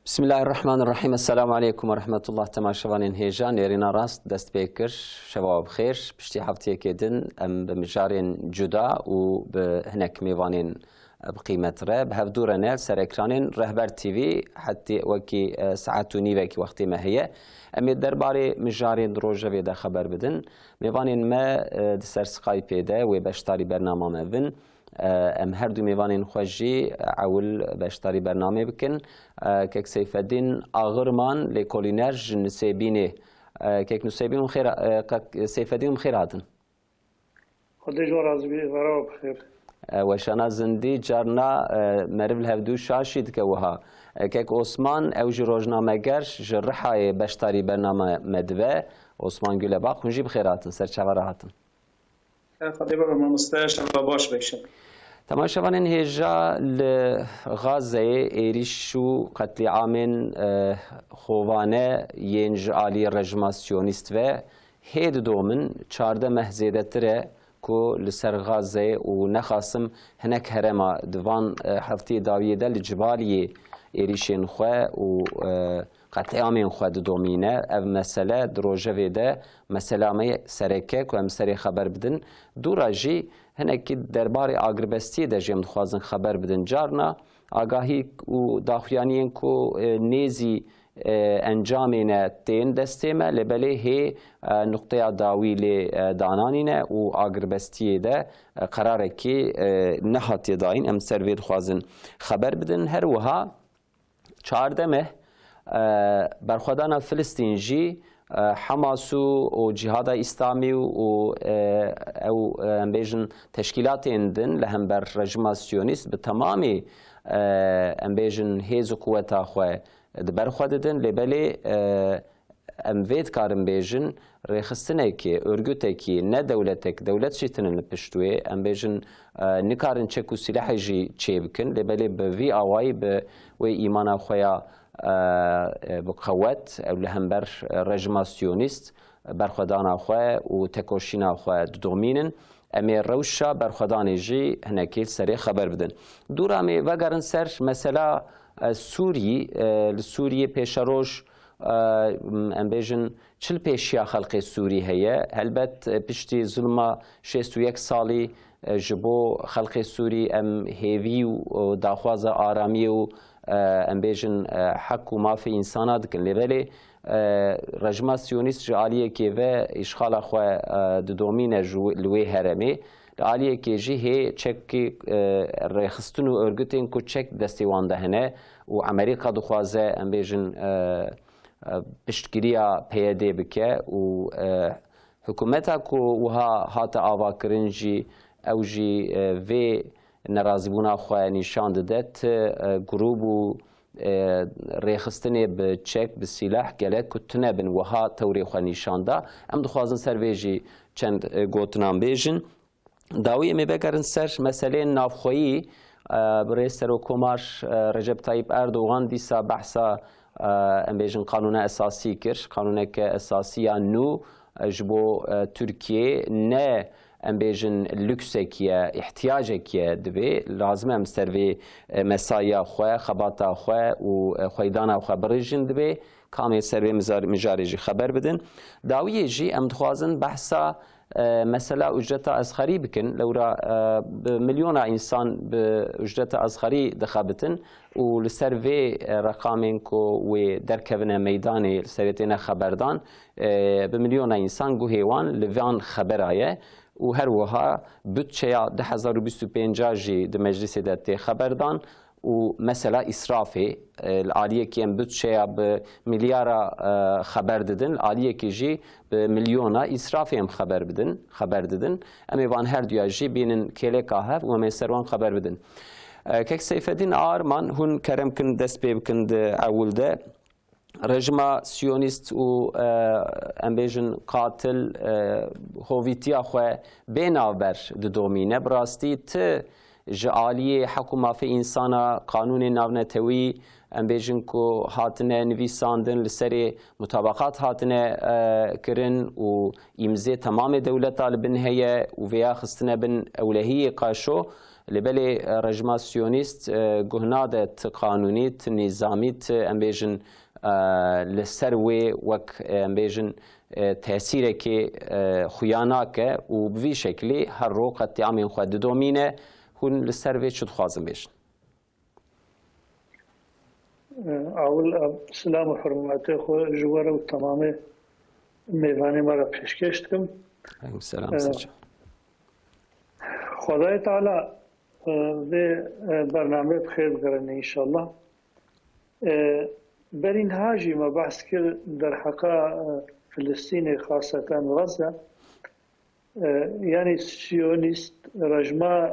بسم الله الرحمن الرحیم. السلام علیکم و رحمت الله. تماشاوانین هیجان نێرینا ڕاست دەست پێ کرد. شەوا بخێر. پشتی هەفتەیەکێ دن ئەم بە مژارێن جودا و بە هەنێک میوانین بقیمەترە بە هەفتوورە نێل سەرئێکرانên Rehber TV حتی وەکی سەعات و نیڤێکی وەختی me heye. Em ê derbarê mijarên rojevê de xeber bidin. Mêvanên me di ser Skypeê de wê beşdarî bernama me bin. Em her du mêvanên xwe jî ewil beşdarî bernamê bikin. Kek Seyfeddîn Ağırman lêkolîner ji Nisêbînê. Kek Nisêbîn Seyfeddîn xêr hatin. Xwedê ji we razî bê, xera bixêr. Weşana zindî carna meriv li hevdû şaşî dike wiha. Kek Osman ew ji rojnameger ji Rihayê beşdarî bername me dibe. Osman Gülebaq hûn jî bixêr hatin, serçavara hatin. Xwedê be mamoste şeva baş beşin. Temaşavanên hêja li Gazeyê êriş û qetlîamên xovane yên ji aliyê rejima Siyonîst ve hê didomin 14 meh zêdetir e ku li ser Gazeyê û nexasim hinek herema di van hefteyê dawiyê de li cibaliyê êrişên xwe û qetlîamên xwe didomîne. Ev mesele di rojevê de meselamê sereke ku em serê xeber bidin. Dûra jî hinekî derbarê agiribestiyê de jî em dixwazin xeber bidin. Carna agahî û daxuyaniyên ku nêzî encamê tên destê me lêbelê hê nuqteya dawî lê dananîne û agiribestiyê de qerarekî nehatiye dayîn. Em ser vê dixwazin xeber bidin. Her wiha 14 meh berxwedana Filistîn jî Hamas û Cihada İslamî û ew em bêjin teşkîlatên din li hember rejima Siyonîst bi temamê em bêjin hêz û quweta xwe di ber xwe didin. Lêbelê em vê dikarin bêjin rêxistinekê, örgütekî, ne dewletek, dewlet jî tinin li pişt wê. Em bêjin nikarin çek û silahê jî çê bikin. Lêbelê bi vî awayî bi wê îmana xwe ya بقوت او لهمبر رژما سیونیست برخودانا خو و تکوشینا خو دومینن امی روشا برخودانی جی هنکیل سری خبر بدن. دورا می وگرن سر مثلا سوریه پیشروش ام بیژن چل پیشیا خلق سوری هیه. هلبت پشتی ظلما 61 سالی جبو خلق سوری ام هیوی و داخواز آرامی و ام بیژن حق و مافی انسانا دکن. لبلی رژما سیونیست جالیه که و اشغال خو دومینه لوی هرمی عالیه که جی هی چک رخصتن و ارگوتین کو چک دستیوان دهنه و امریکا دخوازه ام بیژن پشتگیریا پیاده بکه و حکومتا کو وها هات آوا کرنجی او جی و نرازیبونا خو نشان دادت گروه و ریخستنی به چک به سلاح گله کتنه بن وها توری خو نشان دا. ام دخوازن سرویجی چند گوتنام بیژن داوی می بگرن سر مسئله نافخویی برای سر حکومت رجب طیب اردوغان دیسا بحثا ام بیژن قانون اساسی کرد. قانون که اساسی نو جبو ترکیه نه ام بیژن لوکسکیه احتیاجکیه دوی لازم ام سروی مسایا خو خباتا خو و خویدانا خو برژن دوی کامی سروی مجارجی خبر بدن. داوی جی ام دخوازن بحثا مثلا اجرت ازخری بکن لورا میلیون انسان به اجرت ازخری دخابتن و لسروی رقامین کو و درکونه میدان سریتنا خبردان به میلیون انسان گوهوان لوان خبرایه و هر وها بودجه 2025 جی د مجلس دت خبردان و مثلا اسرافی العالیه که ام بودجه به میلیارد خبر دادن العالیه که جی به میلیون اسرافی هم خبر دادن امی وان هر دیاجی بینن کله کاهف و مسروان خبر بدن. کک سیفدین آرمان هون کرم کن دست بکند اول ده رژما سیونیست و ام بیژن قاتل هویتیا خو بیناور دومینه براستی ت جعالی حکومت فی انسانا قانون ناونتوی ام بیژن کو هاتنه نویساندن لسری مطابقات هاتنه کرن و امضای تمام دولت طالبن هي و ویا خستنه بن اولهی قاشو لبلی رژما سیونیست گهنادت قانونیت نظامیت ام بیجن لسر وی وک ام بیجن تأثیره که خویانا که و بوی شکلی هر رو قطعامی خود دومینه هون لسر وی چود خوازم بیشن. اول سلام و حرمت خو جواره و تمام میوانی مرا پیشکش کم. سلام سجا. خدای تعالی به برنامه بخیر بگرنه انشالله. بر این حاجی ما بحث کرد در حق فلسطین خاصتا غزه، یعنی سیونیست رژما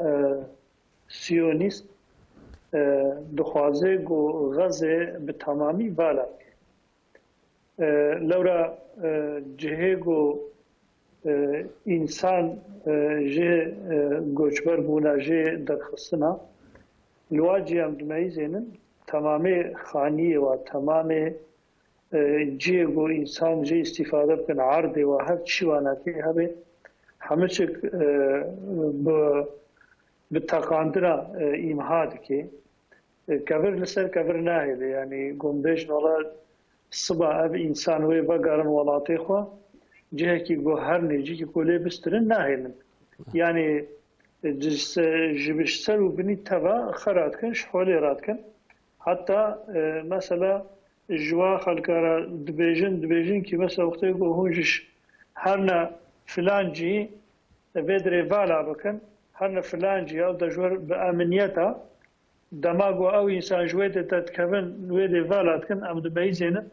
سیونیست دخوازه گو غزه به تمامی بالا لورا جهه گو انسان جه گوچبر بونا جه درخستنا لواجی هم دمایی زینن تمام خانی و تمام جه گو انسان جه استفاده بکن عرض و هر چی وانا که هبه همه چک به تقاندنا ایمهاد که کبر لسر کبر ناهیده یعنی گمبش نولا صبح اب انسان وی بگرن ولاتی خوا جه کی گو هر نیجی که کوله بسترن ناهیدن یعنی جبش سر و بنی تبا خرات کن شحولی رات کن حتی مثلا جوا خلکارا دبیجن که مثلا وقتی گو هونجش هر نه فلان جی بدر والا بکن هر نه فلان جی او دجور به امنیتا دماغ او انسان جویده تتکون ویده والات کن ام دبی زینه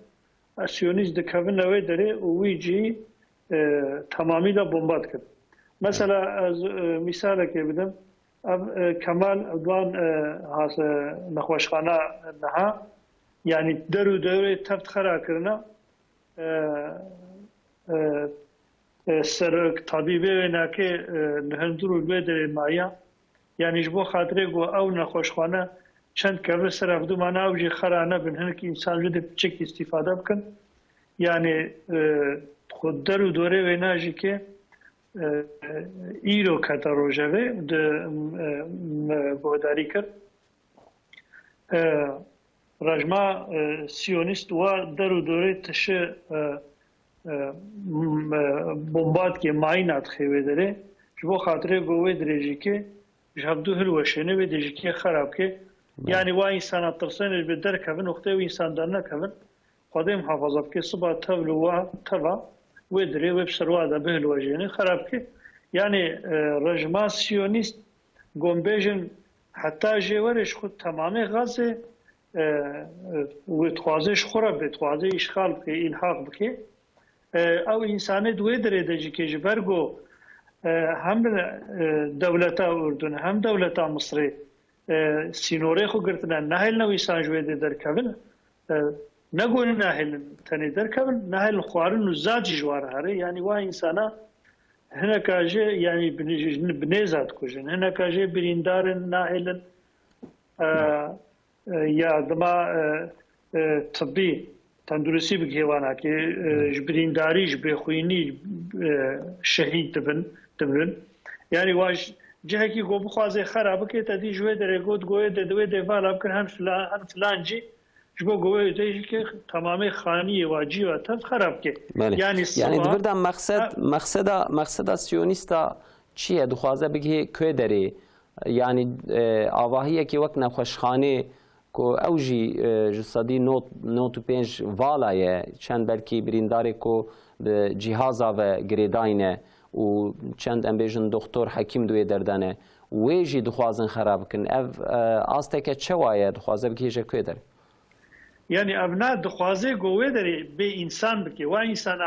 اسیونیست دکون نوی داره و ویجی تمامی دا بمباد کن مثلا از مثال که بدم کمال دوان هاس نخوشخانه نها یعنی درو دوره تفت خرا کرنا سر طبیبه و ناکه نهندرو ویده مایا یعنی جبو خاطره گو او نخوشخانه چند کبر سر افدو مانا او جی خرانه بن هنک انسان جده چک استفاده بکن یعنی خود در و دوره و ناجی که ایرو کتا روژوه بوداری کرد رژما سیونیست و در و دوره تشه بمباد که ماینات خیوه داره جبو خاطره گوه دریجی که جابدو هلوشنه و دیجی خراب که یعنی وا انسان ترسن به در کبن وقتی و انسان در نکبن خودم محافظت که صبح تبل و تبا و دری و بسروا ده به هلوشنه خراب که یعنی رژما سیونیست گمبیجن حتی جوارش خود تمام غزه و توازش خراب به توازه اشغال که الحاق بکه او انسان دوی دری دیجی که جبرگو هم دولت اردن هم دولت مصر سینوره خو گرتنا نهل نوی سانجوی در کبن نگون نهل تنی در کبن نهل خوارن زاد جوار هره یعنی وا انسانا هنا کاجه یعنی بنیزات کوجن هنا کاجه بریندار نهل یا دما طبی تندرستی بگیوانا که برینداریش بخوینی شهید دبن یعنی واش جهه کی گو بخوازه خراب که تدی جوه در گود گوه دوی دیوال اب کن هم فلان جی جبو گوه دیجی که تمام خانی واجی و تد خراب که یعنی دبردم مقصد سیونیستا چیه دخوازه بگی که داری یعنی آواهیه که وقت نخوشخانه کو اوجی جسدی نوت پنج والایه چند بلکی برینداری کو جهازا و گریداینه و چند امبیجن دکتر حکیم دوی دردنه ویجی دخوازن خراب کن اف آسته که چه وایه دخوازه بکی جه که داره یعنی ابنا دخوازه گوه داره به انسان بکی و انسان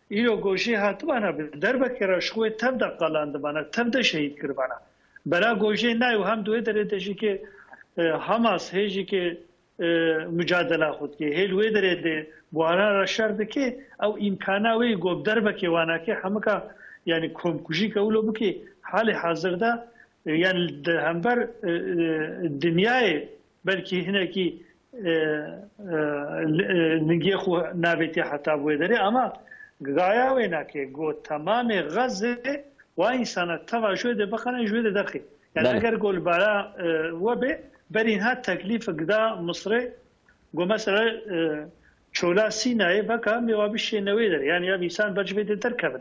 ایرو گوشی هاتوانا در بکی رشخوه تب دا قلاند بانا تب دا شهید کر بانا برا گوشی نایو هم دوی داره تشی که حماس هیچی که مجادله خود که هیلوی داره ده بوانا را شرد که او امکانه وی گوب در بکی وانا که همه که یعنی کمکشی که اولو بکی حال حاضر ده یعنی همبر دنیای بلکه هنه که نگی خو نابیتی حتی بوی داره اما گایا وینا که گو تمام غزه و انسان توا جوی ده بخانه جوی ده دخی يعني اگر قول بالا وبه برين هات تكليف قدا مصري قو مثلا شولا سيناء بكا ميوابش نويدر يعني ابي انسان بجبد تركب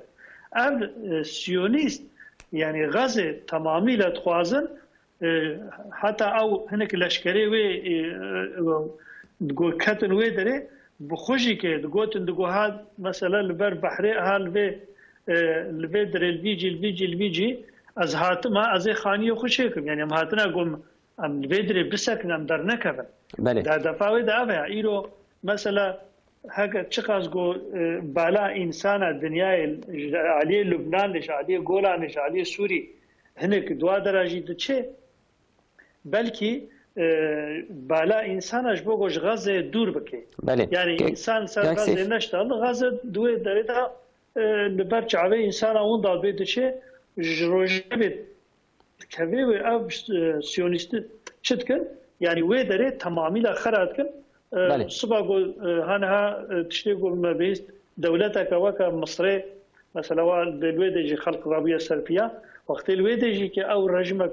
اب سيونيست يعني غزه تمامي لا تخوازن حتى او هناك لشكري و تقول كاتن ويدري بخوجي كي تقول تقول هاد مثلا البر بحري هالبي البدر البيجي از هاتما از خاني خوشيكم يعني ما هاتنا قوم ام البدر بسكن ام در نكبن دا دفاوي دا ابا ايرو مثلا هكا تشخص جو بالا انسان الدنيا عليه لبنان ليش عليه جولان ليش عليه سوري هناك دوا درجه تشي بلكي بالا انسان اش بوغوش غزه دور بكي يعني انسان سر غزه نشتغل غزه دوي دريدا لبرچ عوي انسان اون دال بيت شي جروجي بيت كبي او سيونيست شتكن يعني وي دري تمامي خراتكن صبا قول هانها تشتي قول ما بيست دولتك وكا مصري مثلا الويدجي خلق رابيه سلفيه وقت الويدجي كي او رجمك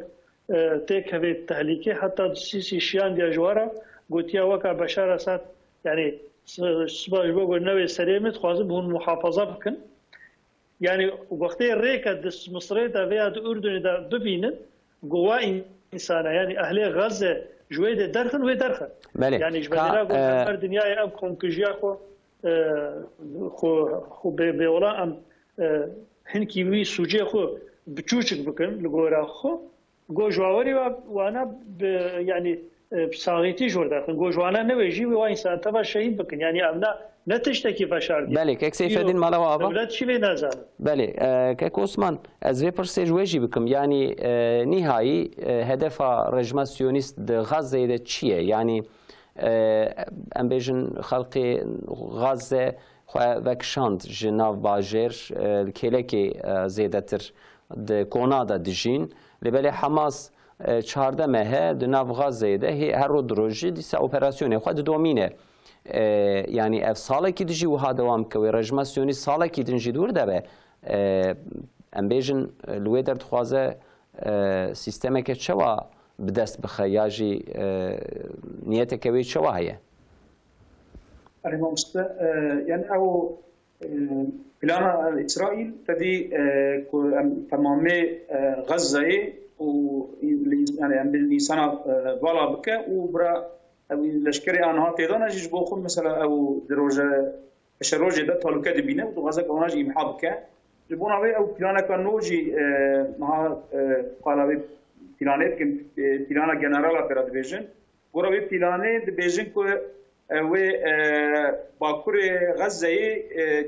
تيك هذه التهليكي حتى السيسي شيان دي جوارا قلت يا وكا بشار اسد يعني صبا قول نوي سلامت خوازم هون محافظه بكن يعني وقت الريكه دس مصري دا فيها الاردن دا ببينن جوا انسان يعني اهل غزه جويده درخن ويدرخن يعني جبنا قول الدنيا اب كونكجيا خو بولا ام هنكي وي سوجي خو بچوچك بكن لغورا خو گوجواری وانا يعني بصاغيتي جوردار گوجوانا نويجي و انسان تبع شهيد بكن يعني امنا نتشتكي فشار دي بله كيك سيفدين مالا وابا دولت شي نازل بله كيك عثمان از وی پرسیج وجی بكم يعني نهائي هدف رژیم سیونیست غزه ده چیه يعني ام بيجن خلق غزه خو وکشاند جناف باجر الكيلكي زيدتر د كونادا دجين لبلی حماس 14 ماه دناو غزه ده هر رو دروجی دیسا اپراسیون خود دومینه یعنی اف ساله کی دجی و ها دوام کوي رژیم سیونی ساله کی دنجی دور ده به ام بیژن لوی در خوازه سیستم که چوا بدست بخیاجی نیت کوي چوا هيا يعني او بلان إسرائيل تدي تمامي غزة و يعني بالإنسان بالا بك وبرا لشكري أنا هاتي دانا جيش بوخم مثلا أو دروجة الشروجة ده طالوكة دبينة وغزة كوناج إمحاب بك جبونا بي أو بلانا كان نوجي مها قال بي بلانات كم بلانا جنرالا براد بيجن ورا بي بلانة بيجن كو و باكور غزة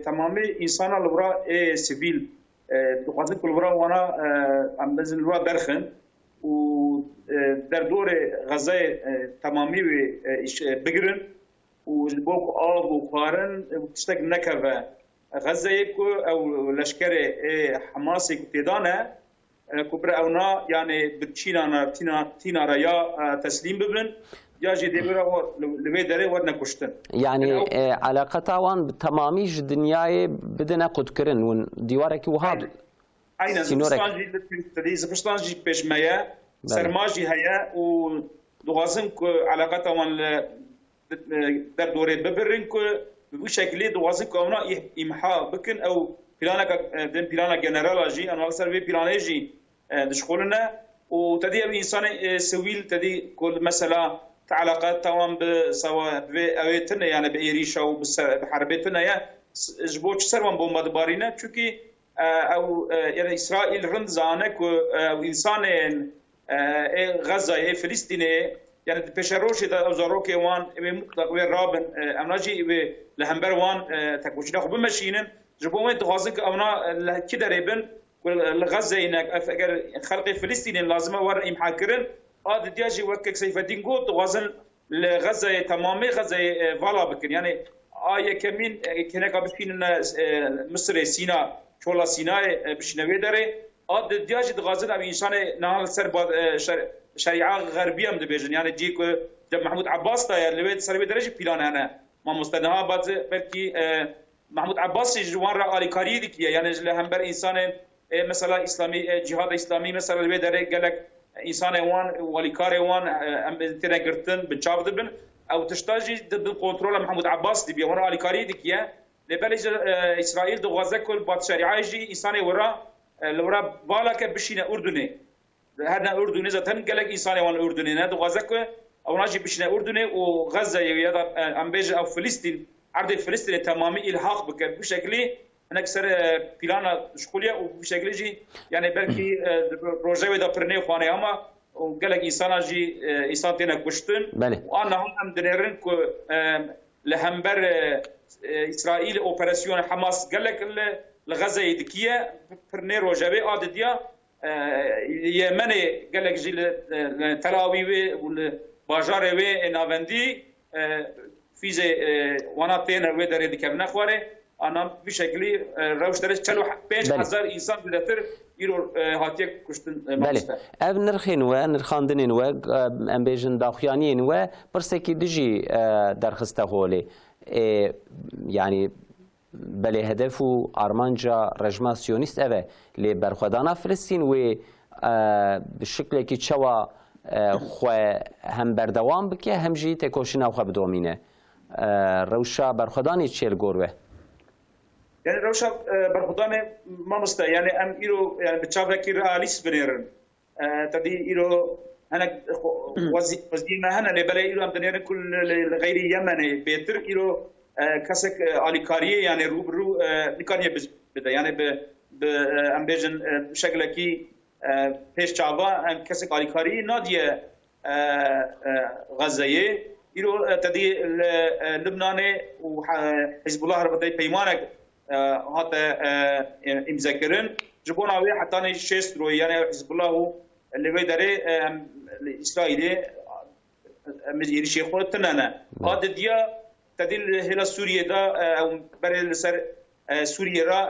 تمامي إنسان الورا سيفيل تقاطع كل ورا وانا عم بنزل الورا درخن و در دور غزة تمامي بقرن وجبوك آب وقارن تشتغل نكفة غزة يكو أو لشكر حماس كتيدانه كبر أونا يعني بتشينا تينا ريا تسليم ببلن ياجي دبرا لوي دري ودنا كشتن يعني علاقة وان تمامي الدنيا بدنا قد كرن ون ديوارك وهذا أين زبستانجي تدي زبستانجي بيش مايا سرماجي هيا ودوازن علاقة وان در دوره ببرن بشكل دوازن كونا إمحاء بكن أو بلانا جنرال جي أنا أكثر في بلانجي دشخولنا وتدي أبي إنسان سويل تدي كل مسألة علاقات توام بسوا بأويتنا يعني بإيريشا وبحربتنا يا جبوش سرهم بومباردبارينا çünkü أو يعني إسرائيل رند زانك وإنسان غزة فلسطين يعني بشروش ده أوزاروك وان مقطع رابن أمناجي لهمبر وان تكوشنا خب ماشيين جبومين تغازك أمنا كده ريبن غزة إنك أفكر خلق فلسطين لازمه ور إمحاكرن هذا دياجي وكك سيف الدين قوت وزن لغزة تمامي غزة فالا بكن يعني آية كمين كنا قابلين مصر سيناء شولا سيناء بشنوي داره هذا دياجي غزة أبي إنسان نهال سر شريعة غربية مدبيجن يعني جيك جب محمود عباس تا اللي بيت سر بدرجة بلان هنا ما مستنها بعد بلكي محمود عباس جوان رأي كاريدي كيا يعني هم بر إنسان مثلا إسلامي جهاد إسلامي مثلا اللي بدره قالك انسان وان وليكار وان ام تنا قرتن بتشاف دبن او تشتاجي ضد الكنترول محمود عباس دي بيوان وليكاري ديكيا لبلج اسرائيل دو غزه كل بات شريعه انسان ورا لورا بالك بشينا اردني هذا اردني اذا تنقلك انسان وان اردني هذا غزه او ناجي بشينا اردني وغزه يا ام بيج او فلسطين عرض فلسطين تمامي الحاق بك بشكل نكسر بلانا شغليه وبشكل جي يعني بلكي بروجي دا برني خواني اما وقال لك انسان جي انسان تينا كشتن وانا هم دنيرن كو لهمبر اسرائيل اوبراسيون حماس قال لك لغزه يدكيه برني روجابي اديا يمني قال لك جي تل ابيب والباجار وي نافندي فيزي وانا تينا ودري دكبنا خواري انا بشكل روش درس 45000 انسان بلاتر يرو هاتيك كشتن مالستا اف نرخين و نرخاندنين و ام بيجن داخيانين و برسكي دجي درخسته هولي يعني بله هدفو ارمانجا رجما سيونيست اوه لي برخدانا فلسطين و بالشكل كي تشوا خو هم بردوام بكي هم جي تكوشنا خو بدومينه روشا برخداني تشيل غوروه يعني روشا برخدانه ما مست يعني ام ايرو يعني بتشافا كي راليس بنيرن تدي ايرو انا وزيما هنا لبلا ايرو ام دنيرن كل غير يمني بيتر ايرو كسك اليكاريه يعني روبرو نكانيه بدا يعني ب ام بيجن بشكل كي پیش چاوا ام کسک اليكاريه ناديه غزه ايرو تدي لبنان وحزب الله ربطي بيمانك هذا امذكرن جبونا وي حتى شيسترو يعني حزب الله اللي بيدري الاسرائيلي مدير شيخ تنانا هذا ديا تدل هلا سوريا دا او بري سر سوريا را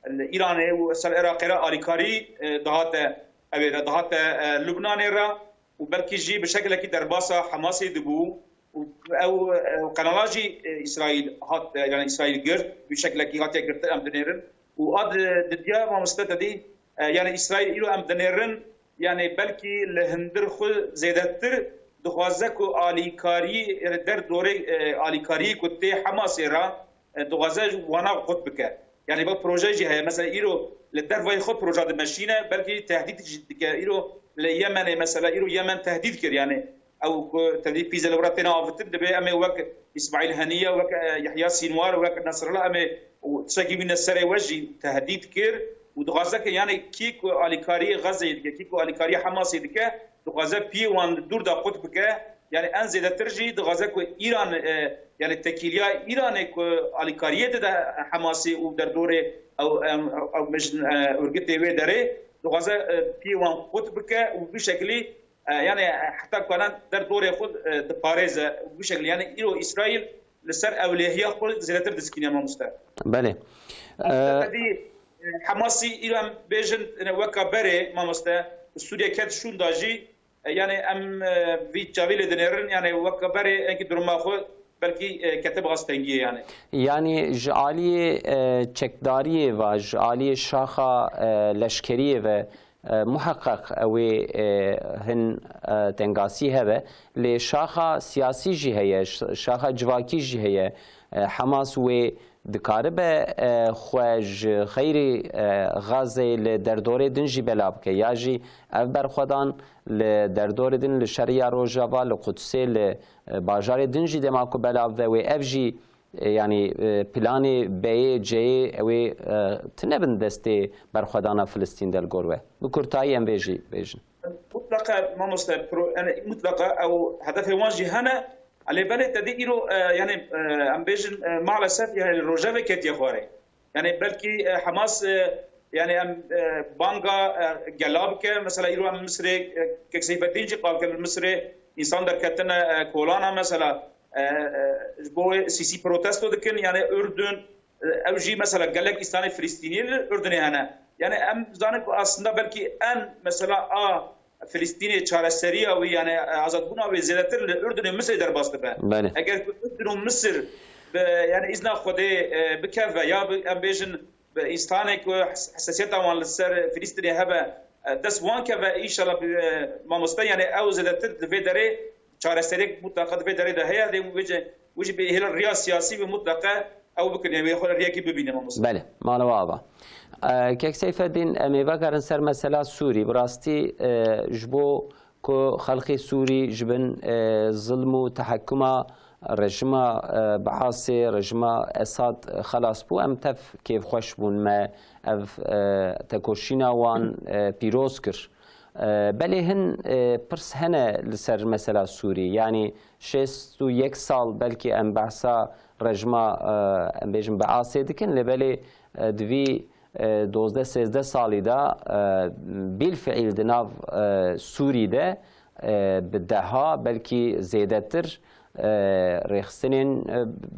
الايراني وسر العراق را اليكاري دهات لبنان را وبلكي جي بشكل كي درباسه حماسي دبو او قنالاجي اسرائيل هات يعني اسرائيل قرد بشكل كي هات قرد ام دنيرن واد دديا ما مستدي يعني اسرائيل يلو ام دنيرن يعني بلكي لهندر خو زيادتر دخوازكو اليكاري در دوره اليكاري كنت حماس را دغازج وانا قطبك يعني با بروجي جي هي مثلا يرو للدر واي خود بروجا ماشينه بلكي تهديد جديد يرو لليمن مثلا يرو يمن تهديد كر يعني او تهديد بيزا لوراتنا افتد بي امي وك اسماعيل هنيه وك يحيى سينوار وك نصر الله امي وتشكي من السر وجي تهديد كر ودغازك يعني كيكو اليكاري غزه كيكو اليكاري حماس يدك دغازه بي وان دور دا قطبك يعني انزل ترجي دغازك ايران يعني التكيليا ايران كو اليكاريه ده حماسي ودر دوره او مش ورقتي وي دري دغازه بي وان قطبك وبشكل يعني حتى كان در دوره خود باريس وبشكل يعني ايرو اسرائيل لسر اوليه خود زلتر دسكينيا ما مستر بله حماسي ايران بيجن وكبره ما مستر سوريا كات شون داجي يعني ام في تشافيل دنيرن يعني وكبره انك درما خو بلكي كتب غاستنجي يعني جعالي تشكداري و جعالي شاخه لشكريه و محقق او هن تنگاسی هبه لشاخه سیاسی جی هي شاخه جواکی جی هي حماس و دکاربه خوش خیری غازه لدردور دنجی بلابکه یا جی اف برخودان لدردور دن لشریع روجاوا لقدسه لباجار دنجی دماکو بلاب و اف جی يعني بلاني بي جي او تنبن دستي برخدانا فلسطين دل غوروه بكورتاي ام بيجي بيجن مطلقه ما مطلقه او هدف واجه هنا على بالي تديرو يعني ام بيجن مع الاسف يعني الروجافي كيت يخوري يعني بلكي حماس يعني ام بانغا جلابك مثلا يرو ام مصري كسيف الدين قال كان المصري انسان در كتنا كولانا مثلا بو سيسي بروتستو دكن يعني اردن او جي مثلا قال لك استاني فلسطيني الاردني هنا يعني ام زانك اصلا بلكي ان مثلا فلسطيني تشارسريا و يعني ازادبونا و زيادتر الاردن مصر در باست به اگر اردن مصر يعني اذن خدي بكفه يا ام بيجن استانك حساسيتها وان للسر فلسطيني هبه دست وان که و ایشالا ما مستن یعنی اوزدتر دوی داره چارەسەرێک مطلقه دوی داره ده هەیە وجه به هیل ریا سیاسی به مطلقه او بکنه و خود ریاکی ببینه ما مستن. بله مالو آبا که سیفالدین امیوه کردن سر مسئله سوری براستی جبو که خلق سوری جبن ظلم و تحکم رژیم بعاث رژیم اساد خلاص بو ام تف کیف خوش بون ما اف تکوشینا وان پیروز کر بله هن پرس هنه لسر مسئله سوری یعنی 61 سال بلکه ام بحثا رژیم ام بیجم بعاث دکن لبله دوی 12-13 سالی دا بالفعل دناو سوری ده بدها بلکه زیاده تر رخصتين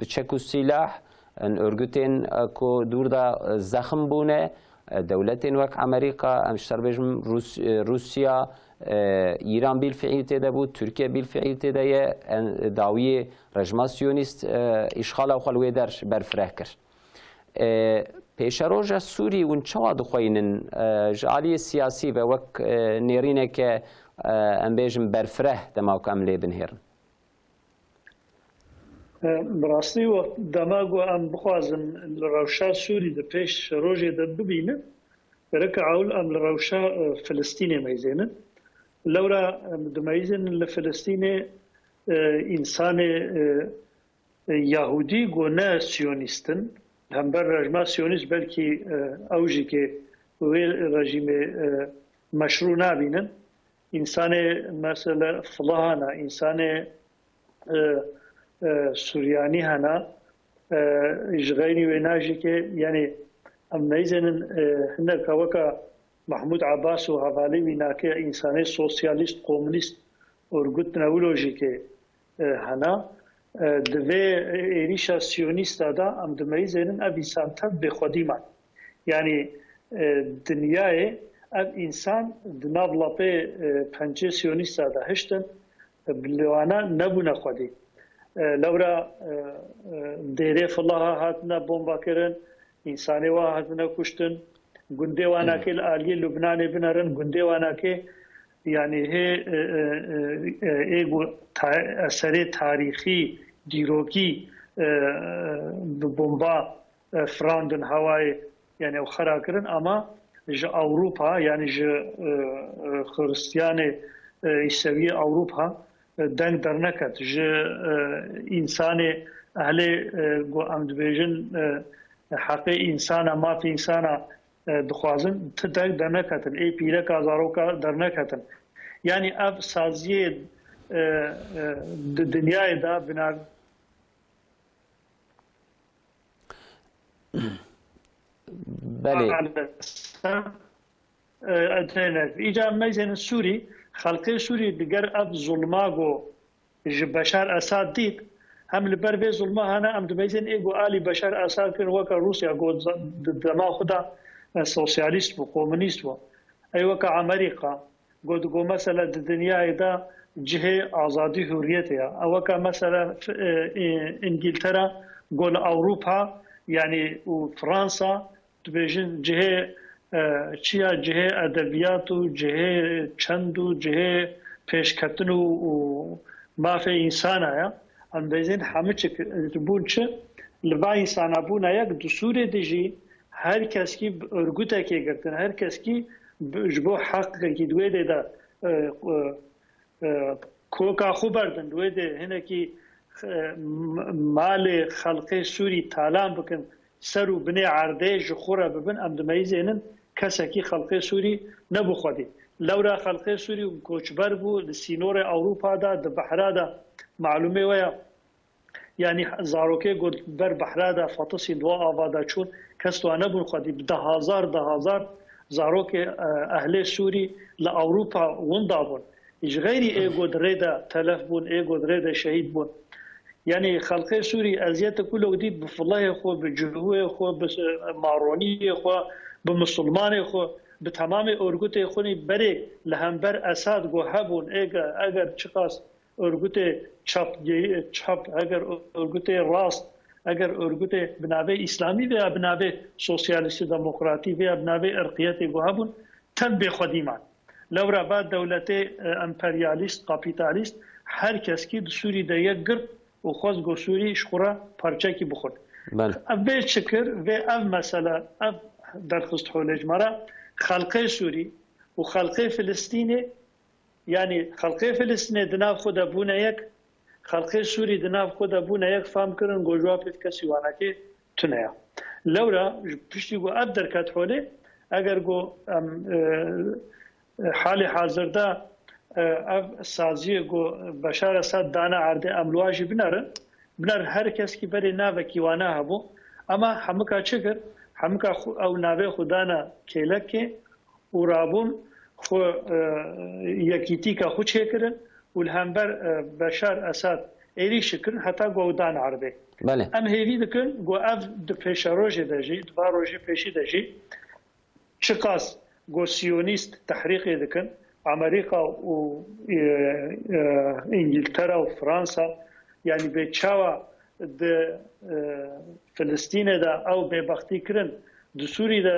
بتشكو السلاح ان ارجوتين اكو دور دا زخم بونه دولتين وك امريكا امشتر بجم روسيا ايران بالفعل تدبو تركيا بالفعل تدايه داويه رژیم سیونیست اشغال او خلوی در برفرهکر پیشروج سوری اون چوا دخوینن جالی سیاسی و وک نیرینه که ام بجم برفره دماغ عملی بنهرن براستی و دماغو ام بخوازن لروشا سوری ده پیش روژه ده ببینه برک عول ام لروشا فلسطینی میزنن لورا دمایزن لفلسطین انسان یهودی گو نه سیونیستن هم بر رژیم سیونیست بلکی اوجی که وی رژیم مشروع نبینن انسان مثلا فلاحانا انسان سوریانی هنا إجغايني ويناجي كي يعني أم نيزن هناك وكا محمود عباس وهفالي ويناكي إنساني سوسياليست كومونيست ورقود نولوجي كي هنا دوه إيريشا سيونيست دا أم دميزن أب إنسان تب بخوديما يعني دنياي أب إنسان دناب لابي پنجه سيونيست دا هشتن بلوانا نبونا خودي لورا دیره فلاها هاتنا بومبا کرن انسانی وا هاتنا کشتن گنده وانا که عالی لبنان بنارن گنده وانا که یعنی هی ایگو اثر تاریخی دیروکی بومبا فراندن هوای یعنی خرا کرن اما ج اوروپا یعنی ج خرستیان عیسوی اوروپا دنگ در نکد ج انسان اهل گو امدبیجن حق انسان ما فی انسان دخوازن تدنگ در نکتن ای پیره کازارو کا در نکتن یعنی اب سازی دنیای دا بنا بله ایجا میزن سوری خلقی سوری دیگر اب ظلماگو بشار اساد دید هم لبر به ظلمه هنا ام دمیزن ایگو آلی بشار اساد کن وکا روسیا گو دما خدا سوسیالیست و کمونیست و ای وکا امریکا گو مثلا دنیا دا جهه آزادی حریت یا وکا مثلا انگلترا گول اوروپا یعنی و فرانسا دبیجن جهه چیا جهه ادبیات و جهه چند و جهه پیشکتن و مافی انسان آیا ام دیزن همه چه بون چه لبا انسان بون آیا دستور دیجی هر کس کی ارگوتا کی گرتن هر کس کی جبو حق کی دوی ده کوکا خوبردن دوی ده هنه کی مال خلق سوری تالان بکن سرو بني عرضه جخورة ببن ام دميزينن كسكي خلق سوري نبو خدي لورا خلق سوري كوچبر بو لسينور اوروبا دا بحرا دا معلومه ويا يعني زاروكي قد بر بحرا دا فاطسي دوا آوادا چون كستو نبو خدي ده هزار زاروكي اهل سوري لأوروبا وندا بون ايش غيري اي قد ريدا تلف بون اي قد ريدا شهيد بون يعني خلق سوري أزيات كله جديد بفلاح خو بجهوه خو بماروني خو بمسلمان خو بتمام أرجوته خوني بري لهمبر أساد جو هبون أجر شخص أرجوته چپ أجر أرجوته راست أجر أرجوته بنابه إسلامي و بنابه سوسياليستي ديمقراطي و بنابه إرقياتي جو هبون تل بخدیمان لورا بعد دولت امپریالیست کاپیتالیست هر کس کی سوری ده یک گرد و خواست گو سوری شخورا پارچه کی بخورد. به شکر و اف مسئله اف درخست حولج مرا خلق سوری و خلق فلسطینی یعنی خلق فلسطینی دناف خود بونه یک خلق سوری دناف خود بونه یک فهم کردن گو جواب کسی وانا که تنیا لورا پشتی گو اف درکت حوله اگر گو حال حاضر ده سازی گو بشار اسد دانا عرضه املواجی بنر هر کس کی بری ناو کیوانا هبو اما همکا چکر همکا او ناو خدانا کلکه و رابون خو یکیتی که خود چکرن و الهمبر بشار اسد ایری شکرن حتی گو دان عرضه بله ام هیوی دکن گو اف پیش روژه دجی دوا روژه پیشی دجی چقاس گو سیونیست تحریقی دکن امریکا و انگلترا و فرانسا یعنی به چاوا د فلسطین دا او به بختی کرن د سوری دا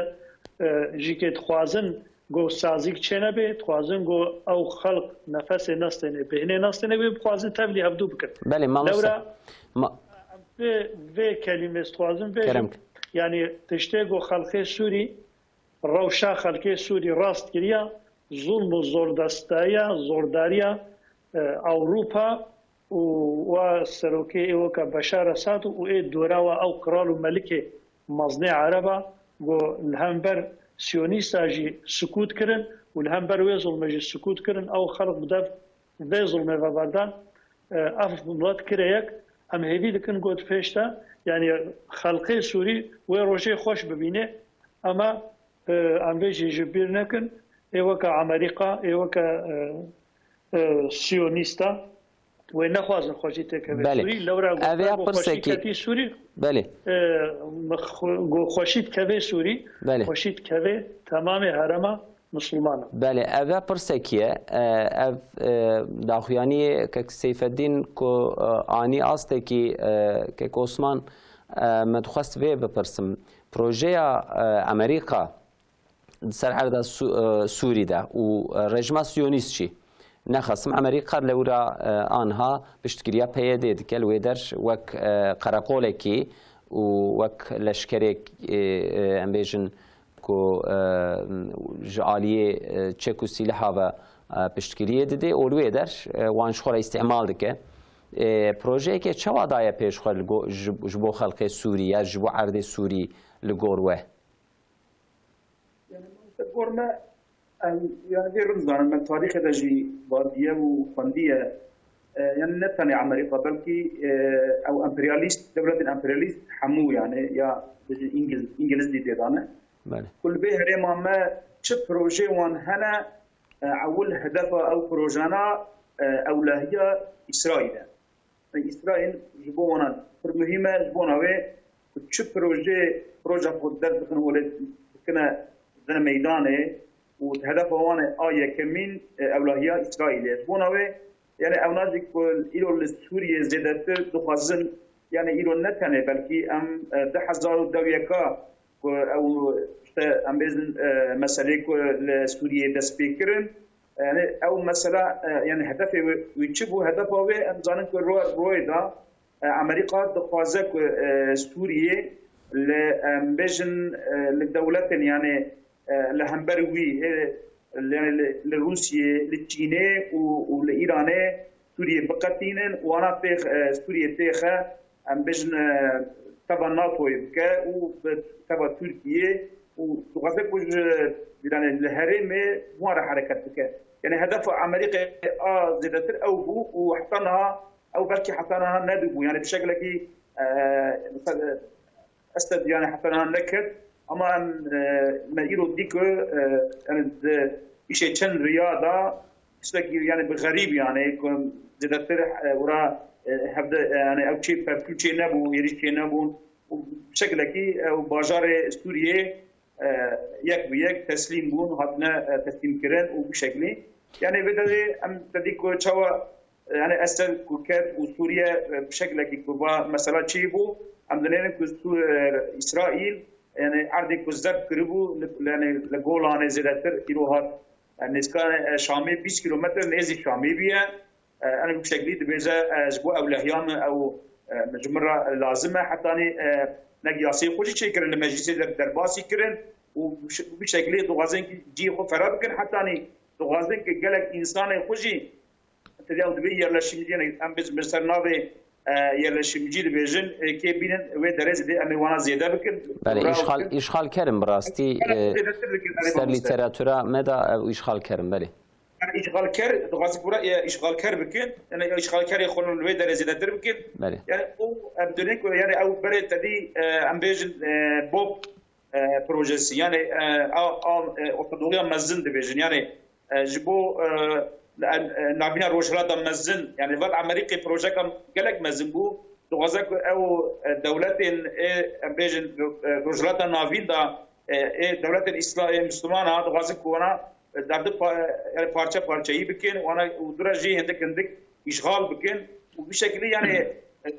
جیکت خوازن گو سازیک چنه به خوازن گو او خلق نفس نستنه بهنه نستنه به خوازن تبلی هفدو بکن بله لورا به کلمه خوازن به یعنی تشته گو خلق سوری روشا خلق سوری راست گریا ظلم و زورداریا اوروپا و سروکی او که بشار اسد و ای دورا و او قرال و ملک مزنع عربا و الهمبر سیونیست اجی سکوت کرن و الهمبر و ظلم اجی سکوت کرن او خلق بدف و ظلم و بردان اف ملت کریک هم هیوی دکن گود پیشتا یعنی خلقی سوری و روژه خوش ببینه اما ام بیجی جبیر نکن ایوه که امریکا ایوه که سیونیستا و نخوازن خوشی تکه سوری لورا گو خوشی کتی سوری بله گو خوشید که سوری خوشید که تمام حرم مسلمان بله اوه پرسکیه او داخویانی که سیف الدین که آنی آسته که عثمان مدخواست وی بپرسم پروژه امریکا سر عرض سوری ده و رژیم سیونیست چی نخصم امریکا لورا آنها بشتگیریا پیاده دکل ویدرش وک قراقوله کی و وک لشکری امبیجن کو جالیه چکو سلاح و بشتگیریه دده اول ویدرش وانش خورا استعمال دکه پروژه که چه وضعیه پیش خورد جبو خلق سوری یا جبو عرض سوری لگوروه قرنا يعني غير رمضان من تاريخ دجي واديه وفنديه يعني نتني امريكا بلكي او امبرياليست دوله امبرياليست حمو يعني يا انجليز دي دانا كل به ريما ما تش بروجي وان هنا اول هدف او بروجانا اولويه اسرائيل جبونا مهمه جبونا و تش بروجه قدرت بكن ولد كنا زن ميدانه وهدف وانه آیه کمین اولویه اسرائیل بوناوی یعنی اونازی که ایران سوریه زیادتر دخوازن یعنی ایران نتنه بلکه ام 10,000 او ام بزن مسئله که سوریه دست بکرن یعنی او مسئله یعنی هدف ویچبو هدف وی ام زانن که روی دا امریکا دخوازه که سوریه ام بزن لدولت یعنی لهمبروي لروسيا للصين ولإيران سوريا بقتين وانا في سوريا تيخا ام بجن تبع ناتو يبكى وتبع تركيا وتغفق يعني الهرم مو حركتك يعني هدف امريكا زادت او بو وحطناها او بلكي حطناها ندبو يعني بشكل كي استد يعني حطناها نكت اما ما يرو ديك يعني شيء كان رياضه يعني بغريب يعني زادت ورا هبدا يعني او شيء كل شيء نبو يريد شيء نبو بشكل كي بازار سوريا يك بيك تسليم بون هاتنا تسليم كرن وبشكل يعني بدأ ام تديكو تشوا يعني استل كوكات وسوريا بشكل كي كوبا مثلا تشيبو ام دنين اسرائيل يعني عرض كوزب كربو يعني لجولان زيادتر كيلوهات نسكان شامي 20 كيلومتر نزي شامي بيا انا بشكل دبيزا اسبوع او لهيان او مجمره لازمه حتى اني نقياسي خوشي شكر المجلس درباسي كرن وبشكل دوغازين جي خو فراد كن حتى اني دوغازين قالك انسان خوشي تداو دبي يلا شمجين ام بز مرسرناوي يلا شمجي دبيجن كي بينن و درز دي امي وانا زياده بكن بله اشغال كرم براستي سر ليتراتورا مدى اشغال كرم بله اشغال كر دوغازي برا اشغال كر بكن انا اشغال كر يخلون الوي درز زياده بكن بله يعني او ابدونيك يعني او بري تدي ام بيجن بوب بروجيس يعني اوتودوريا مزن دبيجن يعني جبو نابينا روجلادا مزن يعني الوضع الامريكي بروجيكت قالك مزن بو دوغازك او دولتين بيجن روجلادا نافيدا دولت الاسلام مسلمانه دوغازك وانا درد يعني بارچه بارچه‌ای بكن وانا ودرجي عندك اشغال بكن وبشكل يعني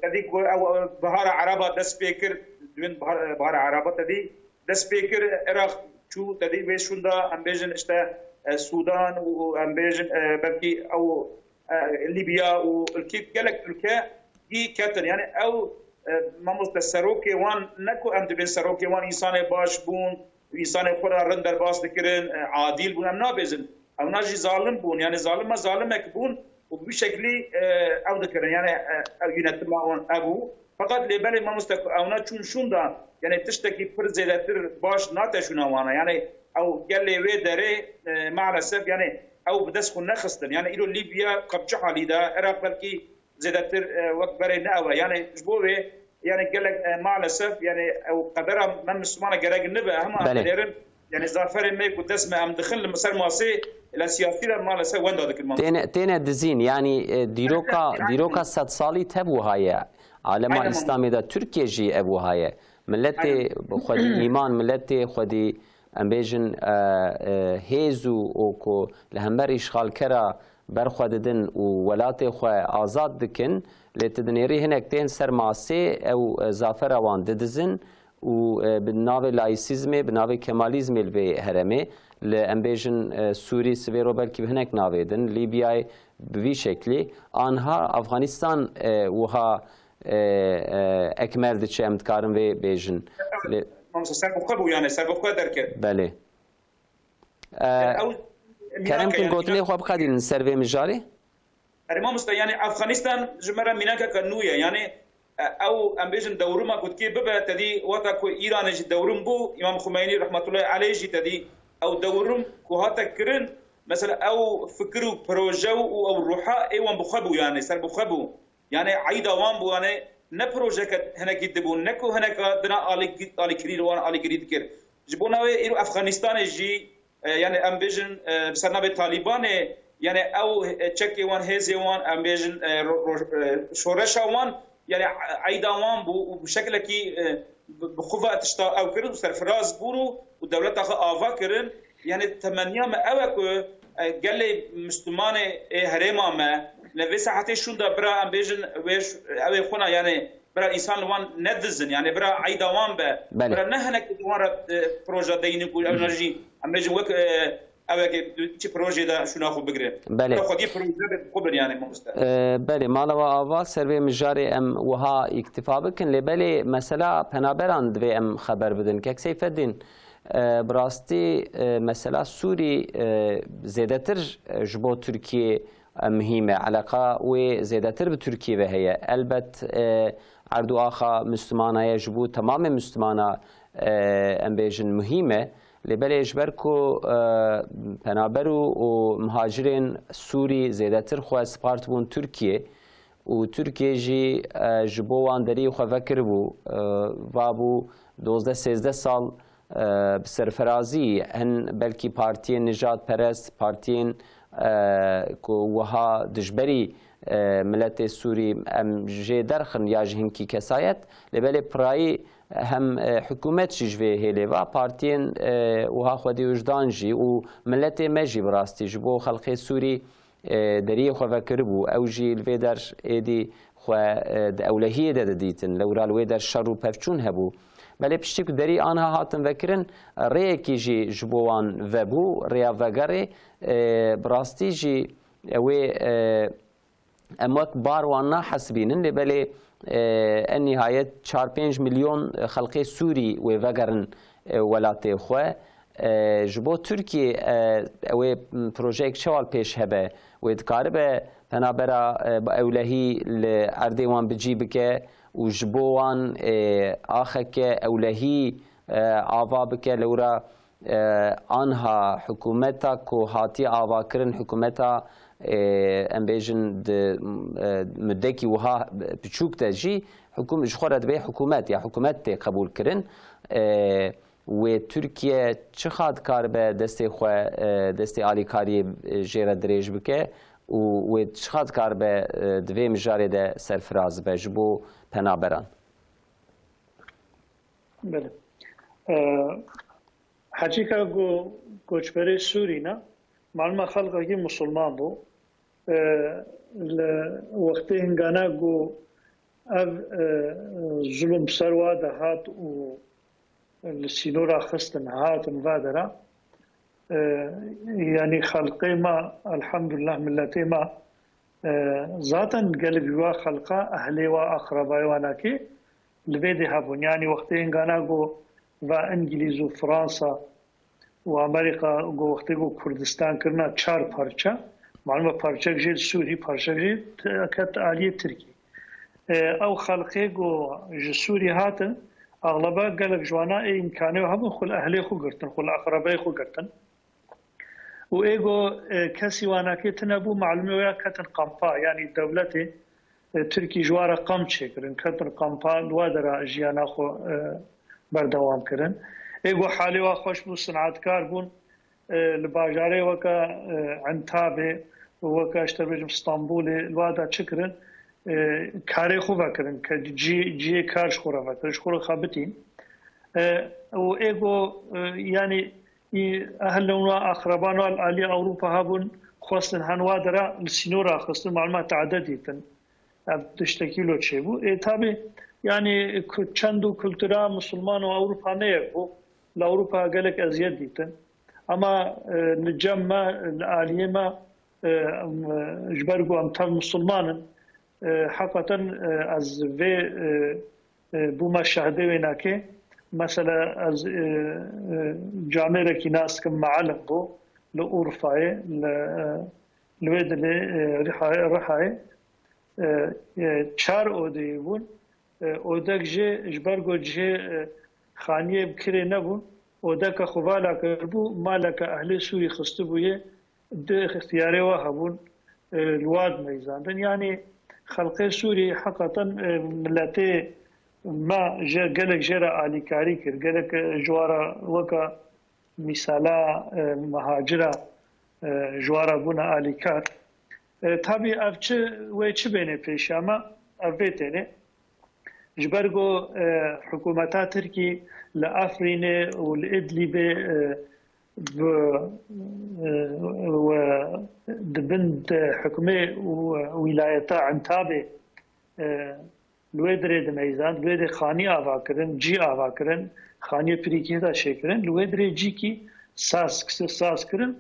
تدي او بهار عربه دس بيكر دوين بهار عربه تدي دس بيكر عراق شو تدي بيشوندا ام بيجن اشتا السودان وامبيجن بلكي او ليبيا والكيف قالك تركيا دي كاتن يعني او ما مستسروكي وان نكو ام دبن سروكي وان انسان باش بون انسان خورا رندر باس دكرن عادل بون ام نابزن او ناجي ظالم بون يعني ظالم ظالمك بون وبشكل او دكرن يعني ينتمون ابو فقط لبالي ما مستك او نا شوندا يعني تشتكي برزيداتر باش ناتشونا وانا يعني او قال لي وي داري مع الاسف يعني او بدس خو نخستن يعني الى ليبيا قبجه حاليدا عراق بلكي زادتر وقت برينا او يعني جبوه يعني قال لك مع الاسف يعني او قدرها من مسلمانه قراق النبا هم دايرين يعني زافر ما يكون تسمع ام دخل مسار ماسي الى سياسي مع الاسف وين هذاك المنطقه تينا دزين يعني ديروكا 100 سالي تبو هاي عالم اسلامي دا تركيا جي ابو هاي ملتي خدي ايمان ملتي خدي ام بيجن هيزو اوكو لهمبر اشغال كرا برخددن وولاتي خو آزاد دكن لتدنيري هناك تين سرماسي او زافر وان ددزن و بالناوي لايسيزمي بالناوي كماليزمي الفي هرمي لام بيجن سوري سويرو بلكي هناك ناويدن ليبيا بوي شكلي انها افغانستان وها اكمل دچ امتكارن في بيجن سربخبو يعني سربخو دركه بله كلام كن قلتني خو بقدي نسرفي مجاري ارما مست يعني افغانستان جمره ميناكا كنويه يعني او ام بيجن دورما قلت كي ببا تدي وتا كو ايران جي دورم بو امام خميني رحمه الله عليه جي تدي او دورم كو هاتا كرن مثلا او فكروا بروجو او روحا اي وان بخبو يعني سربخبو يعني عيدا وان بو يعني نبروجكت هناك يدبون نكو هناك دنا آلی كرير وان آلی كريد كر جبونا ويرو أفغانستان جي يعني أم بيجن بسرنا بالطالبان يعني أو تشكي وان هزي وان أم بيجن شورشا وان يعني عيدا وان بو بشكل كي بخوفة تشتا أو كرد وسرفراز بورو ودولة آفا كرن يعني تمنيا ما أوكو قال لي مسلمان هرما ما نفس حتى شوندا برا ام بيجن ويش او خونا يعني برا انسان وان ندزن يعني برا عيدا وان برا نهنك دوار بروجا دينكو انرجي ام بيجن وك اوكي تي بروجي دا شنو اخو بقري بله خدي بروجا قبل يعني مستقبل بله مالوا اوا سروي مجاري ام وها اكتفا بكن لبلي مثلا بنابراند و ام خبر بدن كك سيف الدين براستي مثلا سوري زيادتر جبو تركيا مهمة علاقة وزيادتر بتركيا وهي البت عردو آخا مسلمانة يجبو تمام مسلمانة ام بيجن مهمة لبلش بركو پنابرو ومهاجرين سوري زيادتر خو سپارت بون تركيا و تركيا جي جبوان دري خو فكر بو وابو 12-13 سال بسرفرازي هن بلكي بارتين نجات پرست بارتين وها دجبري ملت سوري ام جي درخن يا جهنكي كسايت لبالي براي هم حكومت شجوه هيليفا بارتين وها خودي وجدان جي وملت ماجي براستي جبو خلقي سوري دري خو فكربو او جي الفيدر ايدي خو اولهيه دديتن لورا الويدر شر وبفچون هبو بله پشتی که دری آنها هاتن وکرن ری کی جی جبوان وبو ریا وگره براستی جی و اموت باروان حسبینن لبلی النهاية 4-5 مليون خلقي سوري وفقرن ولاتي خواه جبو تركي او بروجيك شوال پیش هبه ويدكاربه بنابرا اولهي لأردوان بجيبك وجبوان آخك اولهي عوابك لورا آنها حكومتك وهاتي عواكرن حكومتها ام بیژن مدکی وها بچوک تجی حکومت جخورت به حکومت یا حکومت قبول کرن و ترکیه چه خاد کار به دست عالی کاری جیره دریج بکه و چه خاد کار به دوی مجاره ده سرفراز به جبو پنابران. بله. حاجی که گوچبری سوری نه معلومه خلقه کی مسلمان بو وقتی هنگانه گو اف ظلم سروا ده هات و السينورا خستن هات مبادرة يعني خلقي ما الحمد لله ملتي ما ذاتا قلبي وا خلقا أهلي وأقربائي وناكي لبيدي هابون يعني وقتی هنگانه گو و انگلیز و فرانسا و امریکا گو وقتی گو کردستان کرنا 4 پارچه معلومه پارچه جیل سوری پارچه جیل کت عالیه ترکی او خلقی گو سوری هاتن اغلبا قلق جوانا امکانه و هم خل اهلی خو گرتن خل اقربای خو گرتن و ایگو کسی واناکی تنبو معلومه ویا کتن قمپا یعنی دولتی ترکی جوارا قم چه کرن کتن قمپا الوادر جیانا خو بردوام کرن ایگو حالی و خوش بو صنعتکار بون لباجاره وکا عنتابه وکا اشتباجم اسطنبول الوادا چکرن کاری خوبه کرن که جی کارش خوره وکرش خوره خابتین و ایگو یعنی اهل و اقربان و علی اوروپا هابون خواستن هنوادرا لسینورا خواستن معلومات عددیتن تشتکیلو چه بو تابی yani çendu kültüra Müslüman ve Avrupa ne yapıyor? Avrupa gelek eziyet diyten. Ama nicamma, aliyema, jbergu amtal Müslümanın hakikaten az ve bu meşahede ve nake mesela az camire ki nas kim ma'alem bu لأورفاي لويد رحاي چار اوديبون اودك جي جبرگو جي خانيه بكري نبون اودك خوالا كربو مالك اهل سوري خستبويه د اختياري وهبون الواد ميزان يعني خلق سوري حقيقه ملتي ما جا قالك جرا علي كاري كر قالك جوارا وكا مثالا مهاجره جوارا بونا علي كار tabii avcı ve çibene peş ama avvetene جبرگو حکومتا ترکی لأفرین و لإدلبه و دبند حکمه و ولایتا عنتابه لویدره دمیزان لویدره خانی آوا کرن جی آوا کرن خانی پریکی دا شکرن لویدره جی کی ساس کرن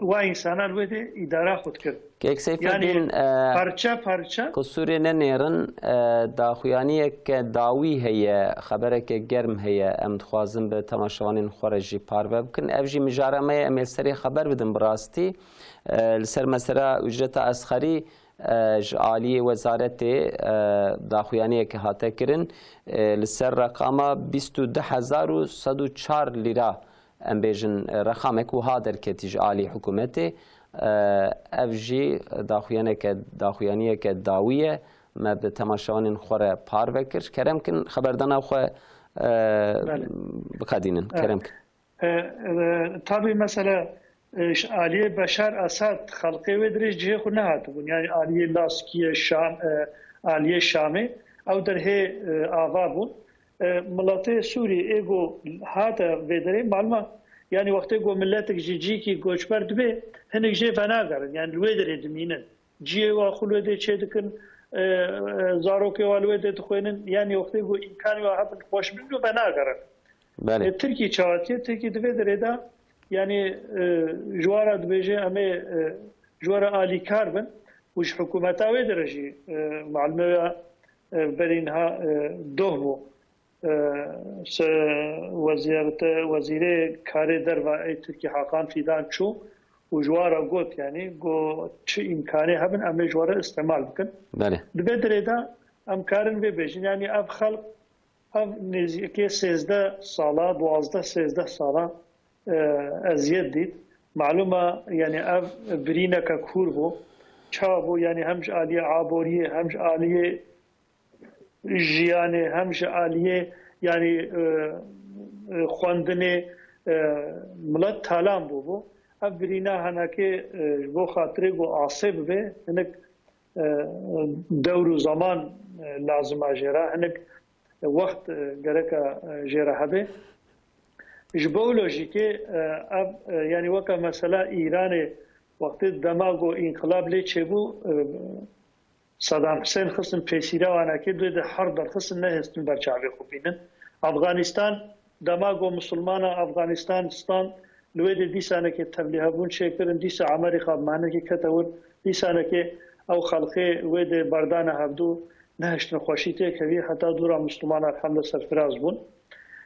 و انسانا لویدره اداره خود کرن يعني پارچه قصوري نيرن داخويانية كداوي هي خبرك جرم هي ام تخوازن بتماشوانين خارجي باربه بكن افجي مجارمه امل سري خبر بدن براستي لسر مسرا اجرت اسخري عالية وزارة داخويانية كهاتا كرن لسر رقامه 22,104 ليرة ام بيجن رقامك وهادر كتيج عالي حكومتي افجي داخویانیه که داویه ما به تماشاوان خوره پار بکر کرم کن خبردان خو بقدینن کرم کن طبعا مثلا آلیه بشار اسد خلقی و درش جه خو نه هاتبون يعني آلیه لاسکیه شام آلیه شامه او در هی آوابون ملت سوری ایگو هاتا ودره معلومه يعني وقتی گو ملتك جي کی گوچبر دبه هنگ جي فنا کرن يعني لوی در دمینن جي و خلو ده چه دکن زاروکی والوی دت خوینن یعنی وقتی گو امکانی و هبن خوش بینو بناگرن بله ترکی چاوتی ترکی دوی دريدا يعني جوارا دبيجي امي جوارا آلي كاربن وش حكومتا ويدرجي معلمة برينها دوهو وزيري كاري دروا اي تركي حقان فيدان شو وجوارا قوت يعني قو تش امكاني هبن امي جوارا استعمال بكن بله دبي دريدا امكارن بيجين يعني اب خلق اب نزيكي 16 سالا 12 13 سالا ازيد ديت معلومه يعني اب برينا ككوربو چابو يعني همش عاليه عابوريه همش عاليه جيانه همش عاليه يعني خواندنه ملت تالام بو اب برينا هناكي بو خاطري بو عاصب به انك دور زمان لازم اجرا انك وقت جركا جرا هبه جبولوجيكي اب يعني وكا مسألة ايران وقت دماغو انقلاب لي چبو صدام حسين خصن بيسيرا وانا كده ده حرب خصن نهستن برچاوي خوبينن افغانستان دماغو مسلمانا افغانستان ستان لويد دي سنه كي تبليغون شكرن دي سه عمري خاب معنی كي كتور دي سنه كي او خلقي ويد بردان هبدو نهشتن خوشيته كبي حتى دورا مسلمان الحمد سرفراز بون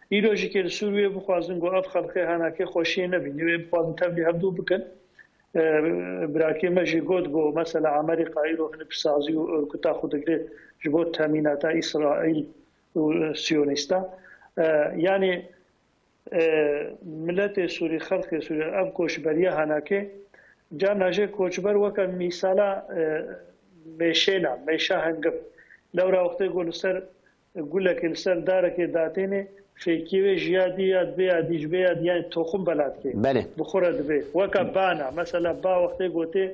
ایروژی که سوریه بخوازن گو اف خلقه هنر که خوشی نبینی و بخوازن تبلیغ هبدو بکن براكي مجي قد بو مثلا عمري قايرو هنا بسازي وكتا خدقري جبو تاميناتا إسرائيل وسيونيستا يعني ملت سوري خلق سوري أب كوشبريا هناكي جا ناجي كوشبر وكا ميسالا ميشينا ميشا هنقب لو را وقت يقول سر يقول لك السر دارك داتيني فيكيوي جيادي ياد بي اديج بي يعني تخم بلاد كي بله بخورد بي وكبانا مثلا با وقت قوتي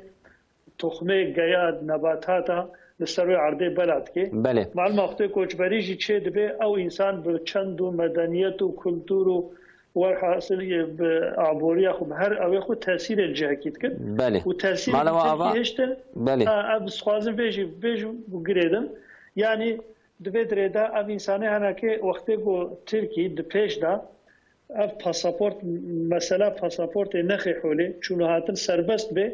تخمه جياد نباتاتا لسروي عرضي بلاد كي بله معلومه وقت كوچبري جي چه دبي او انسان بچند مدنيت و كلتور وحاصل عبوريه خو هر او خو تاثير الجهكيت كن بله وتاثير هشتن بله اب سخوازن بيجي بگريدن يعني دبي دريدا اب انساني هنا كي وقت گو تركي دپيش دا اب پاسپورت مثلا پاسپورت نخي حولي چونو هاتن سربست به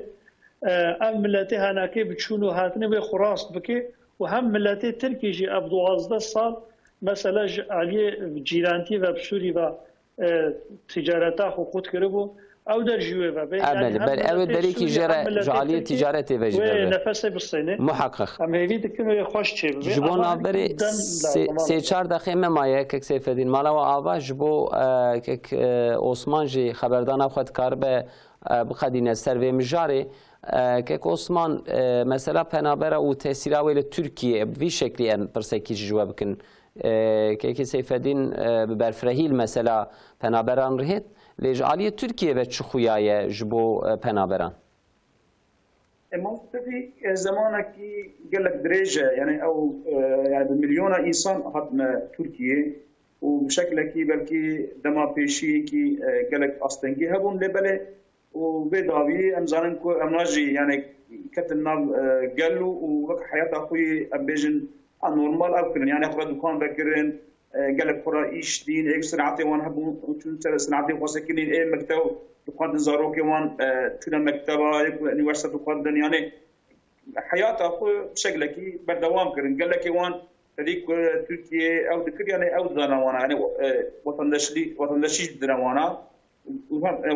اب ملتي هنا كي بچونو هاتن به خراست بكي وهم ملتي تركي جي اب 12 سال مثلا علي جيرانتي و بسوري و تجارتا حقوق كربو او در جوه و به بل او دری کی جعلی تجارت و جبه نفس بالصينه محقق ام هيدي كنو خوش چه به جبونا بری سه چهار دقیقه مایه که سیفدین مالا و آوا جبو که عثمان جی خبردان خود کار به بخدین سر و مجاری که عثمان مثلا پنابر او تاثیر اول ترکیه به شکلی ان پرسکی جواب کن که سیفدین برفرهیل مثلا پنابران رهید لجعلی ترکیه و چه خویای جبو پنابران؟ ما في زمانك قال لك درجة يعني او يعني بمليون انسان هاتنا تركيا وبشكل كي بلكي دما بيشي كي قال لك اصلا هبون لبله وبيضاوي امزانن كو امناجي يعني كتنا قالوا ووقت حياه اخوي ابيجن نورمال او يعني اخو دكان بكرن قال لك قرا ايش دين اكس سنعتي وان هبون وتن سنعتي وسكنين اي مكتب دكان زاروكي وان تنا مكتبه يونيفرسيتي دكان يعني حياه اخو بشكل كي بردوام كرن قال لك وان هذيك تركيا او ذكر يعني او دانا يعني وطن دشي دراوانا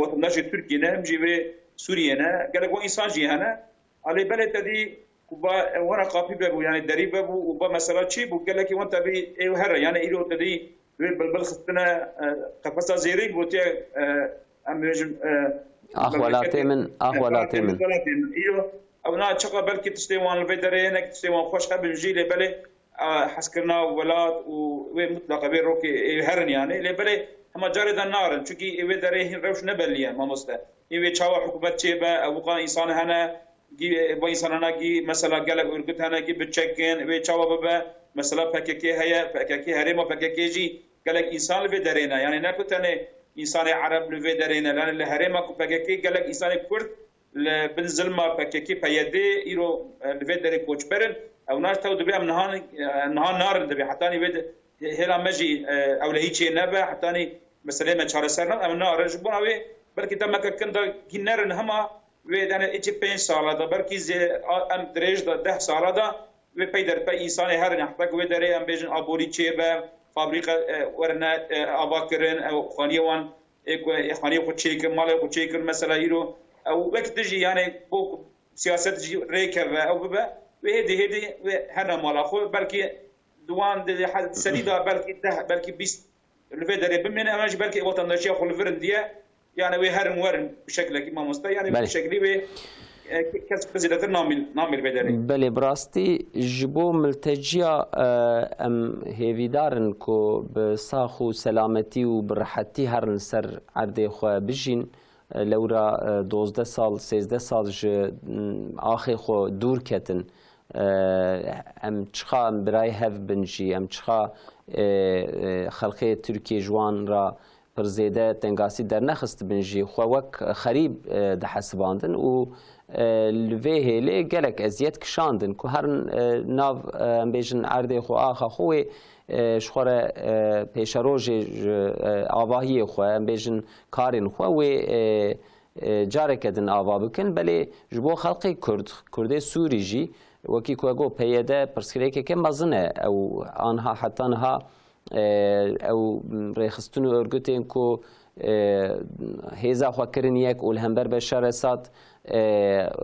وطن دشي تركيا نمجي سوريا قال لك انسان جي هنا على بلد هذه وبا وانا قافي بابو يعني دري بابو وبا مثلا شي قال لك وانت بي هر يعني ايرو تدي بالخصنا قفصه زيري قلت ام اخوالاتي من ايرو او نا شقه بلكي تستوان الفيدري انك تستوان خوش قبل نجي بالي حسكرنا ولاد ومطلقه بين روكي هرن يعني لبلي هم جارد النار چونكي ويدري روش نبليا ما مسته يوي تشاو حكومت تشيبه او قا انسان هنا جي بإنساننا جي مثلا قالك ورقت هنا جي بتشكين ويتشاو بابا مثلا فككي هيا فككي هريمة فككي جي قالك إنسان لفي درينا يعني نكت أنا إنسان عرب لفي درينا لأن الهريمة فككي قالك إنسان كرد بنزلما فككي فيدي إيرو لفي دري كوتش برن او ناش تو دبي ام نهان نار دبي حتى اني بيد هلا مجي او لهيجي نبا حتى اني مثلا ما شهر سرنا ام نار جبنا وي بلكي تم كندا كينر نهما وي دانا ايجي 5 سال دا بلكي ام دريج دا 10 سال دا وي بيدر بي انسان هر نحتاج وي دري ام بيجن ابوري تشيبا فابريكا ورنا اباكرن او خانيوان خاني خو تشيك مال خو تشيك مثلا يرو او وقت تجي يعني بو سياسه تجي ريكر او ببا وهدي هنا مال خو بلكي دوان دي حد سديده بلكي ده بلكي 20 الفيدري بمن اماج بلكي وطن الشيخ والفرن دي يعني وي هرم ورن بشكل كما مست يعني بشكل وي كسب زيادة نامل بدري بله براستي جبو ملتجيا ام هيفيدارن كو بصاخو سلامتي وبرحتي هرن سر عردي خو بجين لورا 12 سال 13 سال ج آخر خو دور كتن ام چخا برای هف بنجي ام چخا خلقي تركي جوان را پرزیده تنگاسی در نخست بنجی خو وک خریب ده حسباندن و لوی هلی گلک ازیت کشاندن که هر ناو بیشن عرض خو آخا خوی شخوره پیش روز آواهی خو بیشن کارین خو و جاره کدن آوا بکن بله جبو خلقی کرد سوری جی وکی که گو پیاده پرسکری که مزنه او آنها حتی آنها او رخصتون ارگوتین کو هیزا خو کرن یک اول همبر بشار سات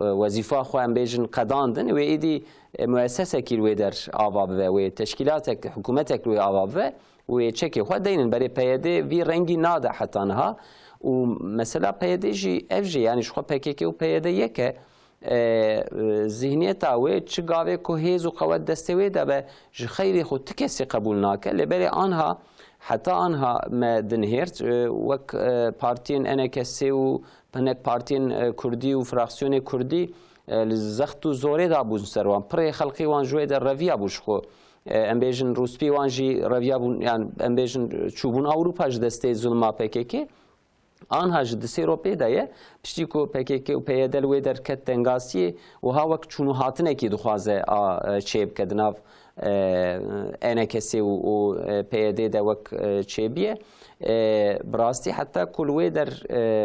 وظیفه خو هم بیجن قداندن و ایدی مؤسسه کی روی در آواب و تشکیلات حکومت روی آواب و چکی خو دینن برای پیاده وی رنگی ناده حتی آنها و مثلا پیاده جی افجی یعنی شخو پکیکی و پیاده یکه ذهنیت اوی چه گاوه که هیز و قوت دستوی ده به خیلی خود کسی قبول ناکه لبری آنها حتی آنها ما دنهرت وک پارتین انکسی و پنک پارتین کردی و فراکسیون کردی لزخت و زوره دا بوزن سروان پره خلقی وان جوی در رویا بوش خو ام بیجن روسپی وان جی رویا بون یعنی ام بیجن چوبون اروپا دسته ظلما پکیکی آنها جدسی رو پیدایه پشتی کو پکیکی و پیادل وی در کت تنگاسی و ها وقت چونو هاتنه کی دخوازه چیب کدناف انکسی و پیاده ده وقت چیبیه براستی حتی کل وی در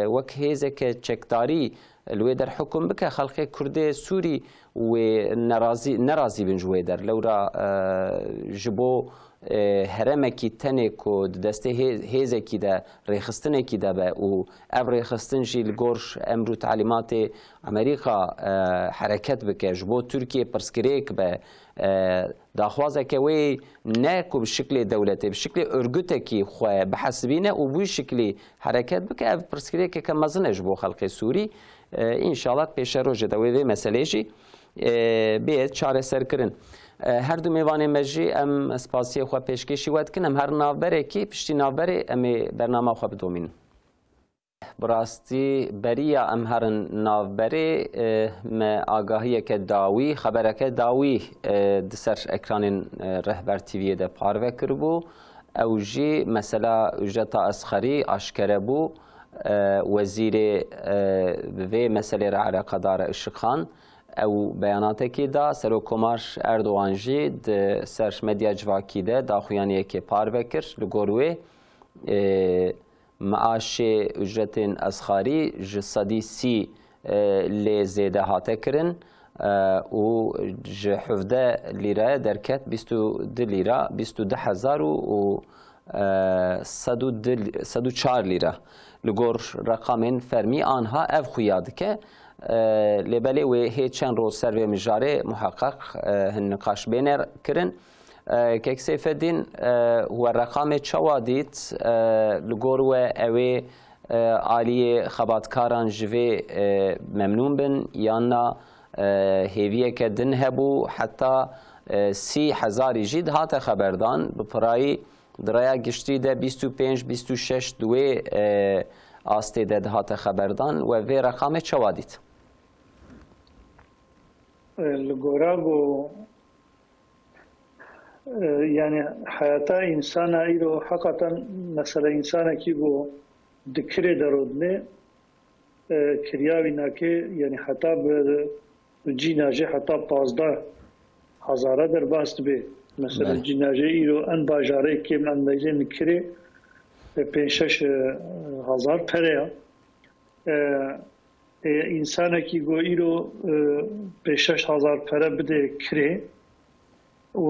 وقت هیزه که چکداری الوی در حکم بکه خلق کرده سوری و نرازی بنجوی در لورا جبو هرمه کی تنه کو دسته هیزه کی ده ریخستنه کی ده به و اب ریخستن جیل گورش امرو تعلیمات امریکا حرکت بکه جبو ترکیه پرسکریک به داخوازه که وی نه کو بشکل دولتی بشکل ارگوته کی خو بحسبینه و بوی شکلی حرکت بکه اب پرسکریک که مزنه جبو خلق سوری انشالله پیش روز دوی مسئله جی بیت چاره سر کرن هر دو میوان مجی ام اسپاسی خو پیشکشی ود کنم هر ناوبره کی پشتی ناوبره ام برنامه خو بدومین براستی بریا ام هر ناوبره ما آگاهی که داوی خبره که داوی دسر اکران رهبر تیوی ده پارو کربو او جی مثلا اجرتا اسخری اشکره بو وزیر و مسئله را علاقه دار اشخان او بیاناتی دا سروکمار اردوغان جی سرش مدیا جواکی ده داخویانی که پار بکر لگوروی معاش اجرت اسخاری جسدی سی لزیده هاته کرن و جحفده لیره درکت 22 لیره 22,000 و 104 لیره لگور رقم فرمی آنها اف خویاد که لبلی و هیچ چند روز سروی مجاره محقق هنقاش بینر کرن که اکسیف دین و رقم چوادیت لگور و اوی آلی خباتکاران جوی ممنون بن یانا هیویه که دن هبو حتی 30,000 جید هات خبردان بپرایی دریا گشتی ده 25-26 دوی آسته ده هات خبردان و وی رقم چوادیت الجوراغو يعني حياتا إنسان إيرو حقا مثلا إنسان كيبو دكري درودني كرياوي ناكي يعني حتى بجينا جي حتى بتازده هزاره در باست به مثلا جناجه ایرو ان باجاره که من میزن کری 5-6 هزار پره انسان کی گو ایرو 5-6 هزار پره بده کری و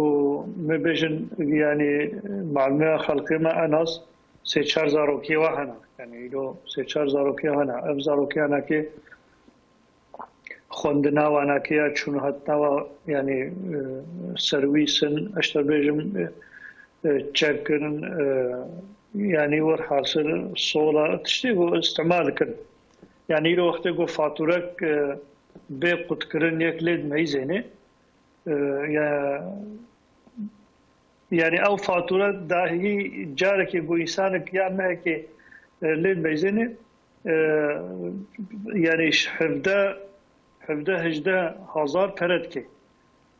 مبیشن یعنی معلومه خلقی ما اناس 3-4 زاروکی وحنا یعنی ایرو 3-4 زاروکی وحنا اب زاروکی وحنا که خوندنا وانا که چون حتی یعنی سرویسن اشتر بیشم چکن يعني ور حاصل صولة تشتيقو استعمال كن يعني لو وقت جو فاتورك بقد كرن يكلد ميزينه يعني او فاتورة داهي جارك يقول إنسانك يا مهك لد ميزينه يعني 17 هزار پرد که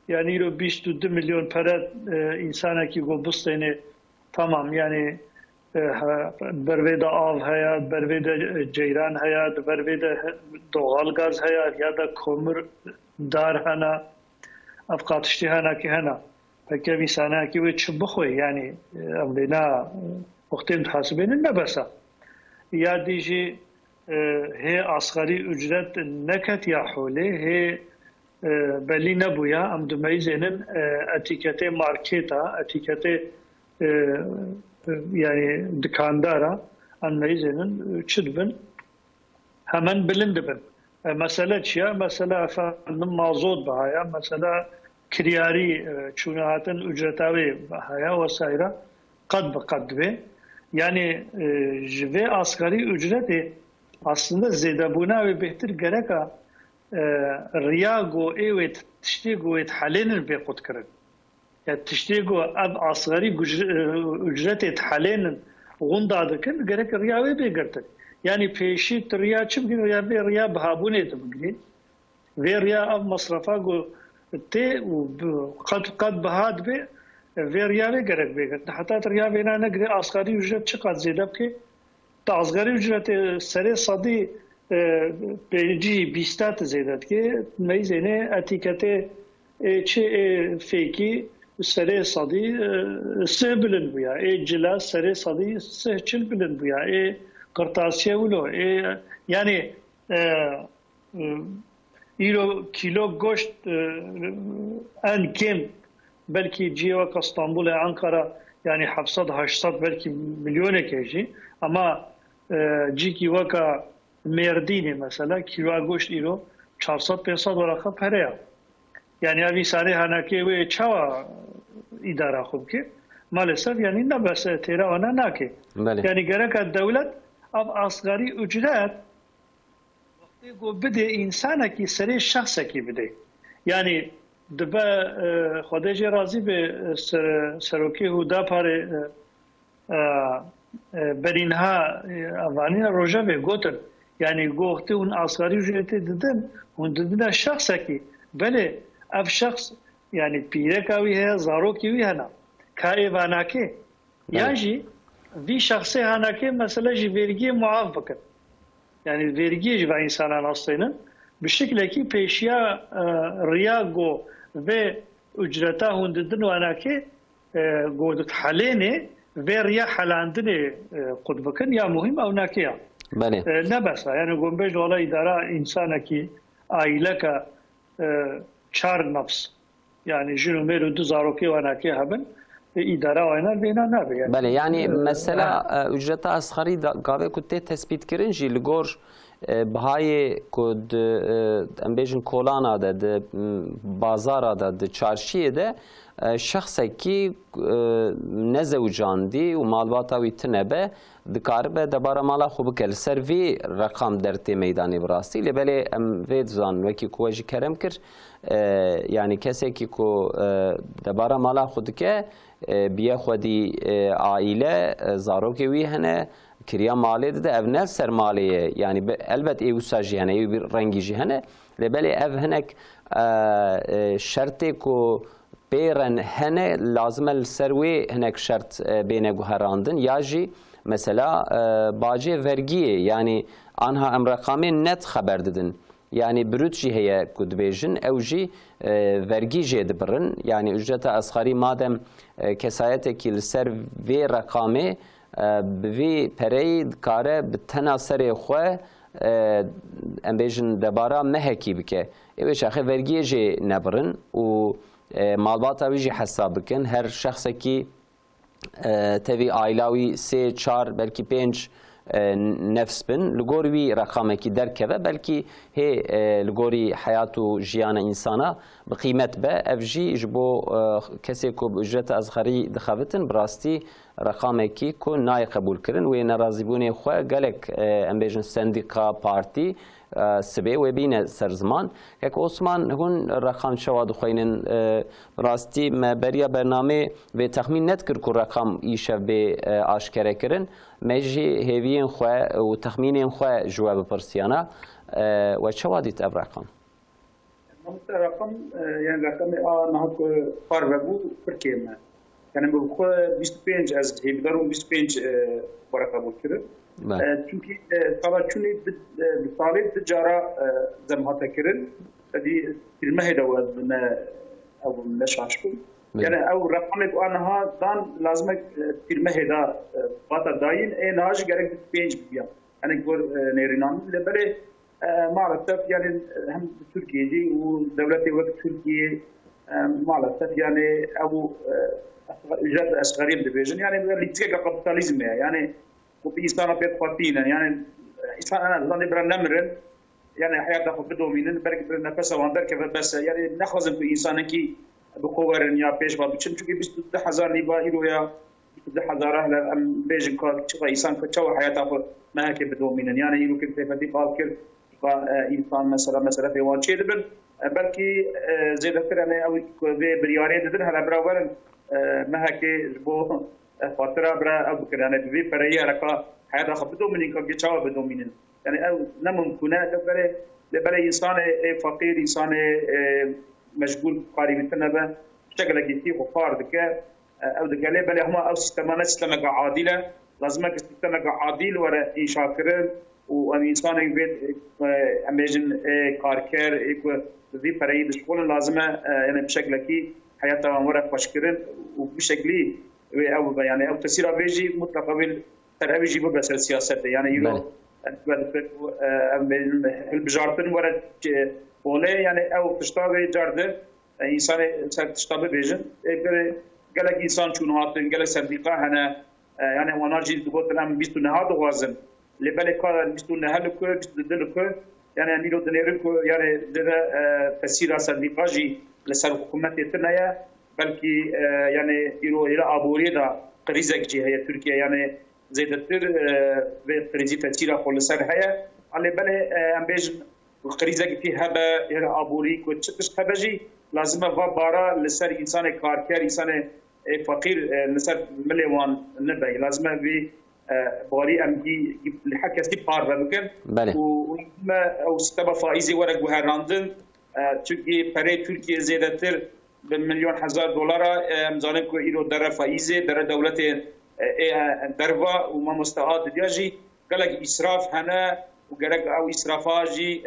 يعني لو 22 مليون پرد إنسانك يقول بستينه tamam yani برveda av hayat, برveda ceyran hayat, برveda doğal gaz hayat ya da kömür dar hana, afkatıştı hana ki hana. Peki bir sana ki ve çubukhu yani amdena vaktim tahsibenin ne basa. Ya diyeci he asgari ücret nekat ya hule he belli ne bu ya amdümeyzenin etiketi marketa, etiketi yani dükandara anlayızının çıdbın hemen bilindibin. Mesela çiya, mesela efendim mazot bahaya, mesela kiriyari çunahatın ücretavi bahaya vesaire kad be kad be. Yani ve asgari ücreti aslında zedabuna ve behtir gereka riyago evet tiştigo et halenin be kutkirin. Yani tiştigo ab asgari ücret halenin gundadakın gerek riyavi begirtir. Yani peşi riya çıbgin riya bahabune tabgin ve riya ab masrafa go te kad bahad be ve riyavi gerek begirtir. Hatta riya bina ne gire asgari ücret çıkar zedab ki ta asgari ücret sere sadi peji bistat zedat ki meyzene etikete çe feki سری صدی سه بلند بیا جلاس سری صدی سه چل بلند بیا قرطاسیه ولو yani kilo goşt en kem belki civak İstanbul Ankara yani 700-800 belki milyona keşi ama ciki vaka Merdini mesela kilo goşt ilo 400-500 dolara paraya. Yani abi sari hanake ve çava idara khub ki maalesef yani ne bas tera ona nake. Yani gerek devlet ab asgari ücret vakti go bide insana ki seri şahsa ki bide. Yani dba khodeje razi be seroki huda pare berinha avanina roja ve goter. Yani gohte un asgari ücreti dedin un dedin şahsa ki bele अब शख्स यानी पीरे का भी है जारो की भी है ना खाए वाना के या जी भी शख्स हाना के मसला जी vergi muaf bakın yani vergi ve insanlar aslında bir şekilde ki peşya riyago ve ücreta hundudun wana ki godut halene ve riya halandını kod bakın ya muhim av nakiya ne basa yani gombej ola idara insana ki aile ka çar nafs yani jünümeru duzaroki vanaki haben idara oynar bina nabe yani. Bale yani mesela ücreti asgari gave kutte tespit kirin ji ligor bahaye kod embejin kolana da de bazara da de çarşiye de şahsa ki ne zevcandi u malbata ve tnebe dikaribe debara mala xu bikel ser vê rakam dertê meydanê bi rastî lê belê em vê dizan wekî ku we jî kerem kir yani kesekî ku debara mala xu dike biye xwedî aîle zarokê wî hene kiriya malê dide ev ne ser malê ye yani elbet ê wisa jî hene ê bir rengî jî hene lê belê ev hinek şertê ku pêren hene lazim el ser wê hinek şert bêne guherandin ya jî mesela bacê vergiye yani anha em rakamê net xeber didin yani brüt jî heye ku dibêjin ew jî vergî jê dibirin, yani ücreta asgarî madem kesayetekî li ser vê reqamê bi vê pereyê dikare bi tena serê xwe em bêjin debara mehekî bike. Ew şaxê vergiyê jê nebirin û malbata wî jî hesab bikin. Her şexsekî tevî ayla wî 3-4 belkî 5 nefs bin li gor wî reqamekî derkeve, belkî hê li gorî heyat û jiyana însana bi qîmet be. Ev jî ji bo kesê ku bi ücreta asgarî dixebitin bi rastî reqamekî ku nayê qebûl kirin. Wê nerazîbûnê xwe gelek em bêjin sendîqa partî sibê wê bîne ser ziman. Hek Osman hûn reqam çawa dixwînin rastî me beriya bernamê vê texmîn nedikir ku reqam îşev bê aşkere kirin. Me jî hêviyên xwe û texmînên xwe ji we bipirsiyana we çawa dît ev reqam? رقم يعني رقم نهاد کار ببو پرکه ما يعني بخو 25 از هیدارو 25 برکه بود کرد çünkü طبعا چونی بسالی تجارة زمها تكرن فدي المهدة وزنا أو نشاشكم يعني أو رقمك أنها دان لازمك المهدة باتا داين أي ناج جرك بينج بيا أنا يقول نيرينام لبره مالتف يعني هم تركيا دي ودولتي وقت تركيا مالتف يعني أو إجازة أصغرين دبيجن يعني اللي تيجي كابيتاليزم يعني وبإنسان بيت قاتينا يعني إنسان أنا ظني برا نمرن يعني حياته بدو مين برك نفسه وان برك بس يعني نخزن في إنسان كي بقوارن يا بيش ما بتشم شو كي 20000 نيبا إلو يا 20000 أهلا أم بيجن كات شو إنسان كتشوا حياته ما هيك بدو مين يعني إلو كنت فتي قالكر إنسان مثلا في وان شيء دبل بلكي زي ذكر أنا أو في بريارين دبل هلا براورن ما هيك جبو فترة برا أو بكرة يعني في فريق ركا حياة خبطوا منين كجتشوا بدو منين يعني أو نممكنه لبلا إنسان فقير إنسان مشغول قريب تنبه شكله كتير وفار دكا أو دكا لبلا هما أو سيستمك عادلة لازمك سيستمك عادل ورا إنشاكرن وإنسان يبيت أميجن كاركر في فريق شغل لازمه يعني بشكل كي حياته ورا فشكرن وبشكلي أو يعني أو تسير بيجي مطلقا بالترابيجي بس السياسة يعني يلو البجارتن ورد ولا يعني أو تشتغل جارده إنسان تشتغل بيجن قالك إنسان شو نهاتن قالك صديقة هنا يعني وانا جيت تقول لهم بيستو نهاد وازن لبالك بيستو نهلك بيستو دلك يعني ميلو دنيرك يعني ده تسير صديقة جي لسر حكومة تنايا بلكي يعني يرو إلى أبوري دا قريزك جي هي تركيا يعني زيدتر في قريزي تسير خل سر هي على بالي أم بيج قريزك في هبة إلى أبوري كتشتش هبجي لازم فبارا لسر إنسان كاركر إنسان فقير لسر مليون نبي لازم في باري أمجي لحكي استي بار بمكن وما أو ستبا فائزي ورق وهراندن تركي بري تركيا زيدتر بمليون هزار دلار مزانم کو ایرو در فائزه در دولت دروا و ما مستعد دیاجی قالك اسراف هنا وقالك او اسرافاجي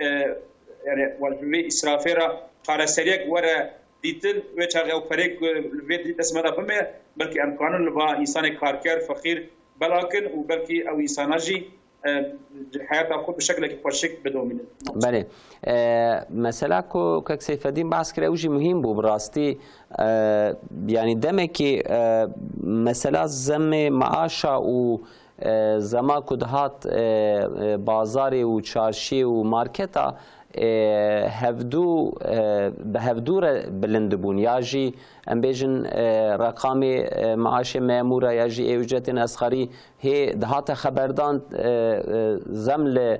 يعني والفي اسرافيرا قارسريك ورا ديتل وچا او فريق الفيد اسمه ده بما بلكي امكان لبا انسان كاركر فقير بلكن وبلكي او انساناجي حياته خود بشكل كفرشك بدومين بله مثلا کو که سیفدین بحث کرده اوجی مهم بود براستی يعني دمكي مثلا زم معاشا و زما کدهات بازاری و چارشی و مارکتا هفدو به هفدو بلند بون یا جی ام بیجن رقم معاش مامورا یا جی اجرت اسخری هی دهات خبردان زمل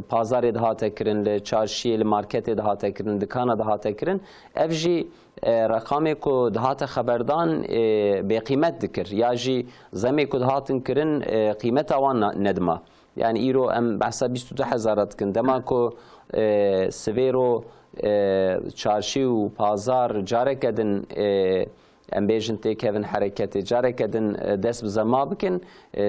پازار دهات کرن ل چارشی ل مارکت دهات کرن دکان دهات کرن اف جی رقم کو دهات خبردان به قیمت ذکر یا جی زمی کو دهاتن کرن قیمت آوان ندما يعني إيرو أم بحسب 22000 كن دماكو سفيرو چارشي و بازار جارك دن ام بیژن تکهن حرکت جاره کدن دست بزما بکن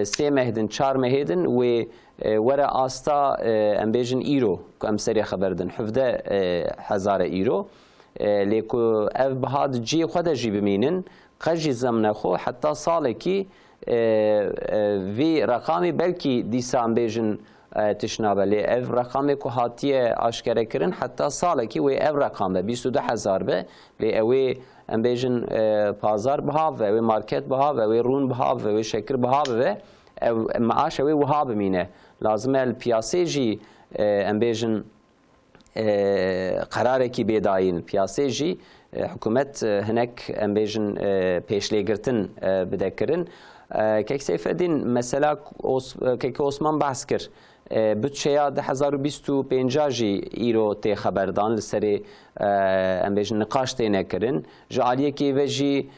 3 مهدن 4 مهدن و ورا آستا ام بیژن ایرو که ام سری خبردن 17,000 ایرو لیکو اف بهاد جی خود جی بمینن قجی زمن خو حتی سال کی وی رقمی بلکی دیسا ام بیژن تشنابه لی اف رقمی که هاتیه آشکره کرن حتی سال کی و اف رقم 22,000 به لی اوی ام بیژن پازار بها و اوی مارکت بها و اوی رون بها و اوی شکر بها و معاش اوی وها بمینه لازمه الپیاسه جی ام بیژن قراره کی بیداین پیاسه جی حکومت هنک ام بیژن پیشلیگرتن بده کرن که سیف الدین مثلا که عثمان بحث کرد بودجه 2025 جی ایرو تی خبردان لسری ام بیژن نقاش تی نکرن جعلیه کی وجی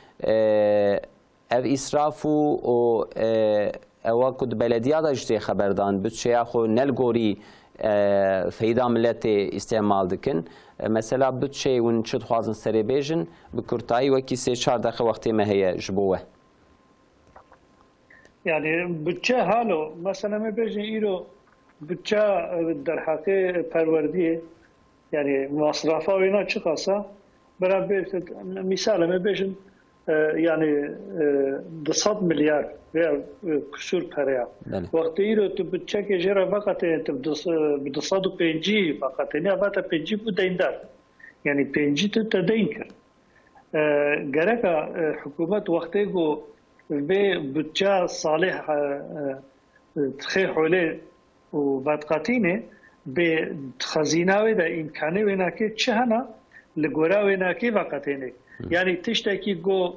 او اسراف و او کد بلدیات اجتی خبردان بودجه خو نلگوری فیدا ملت استعمال دکن مثلا بودجه ون چه خوازن سری بیژن بکرتایی وکی 3-4 دقیقه وقتی مهیه جبوه يعني بودجه حالو مثلا ما بيجي إيرو بودجه در حقيقة پروردية يعني مصرفه وينا شو قصة برا مثال ما بيجي يعني 200 مليار كسور بريا وقت إيرو تبودجه كجرا فقط ب 250 فقط يعني فقط 50 بديندار يعني 50 تدينكر جركا حكومة وقتيجو به بودجه صالح تخي حوله و بدقاتینه به خزینه و ده امکانه و ناکه چهنا لگورا و ناکه وقتینه یعنی تشتکی گو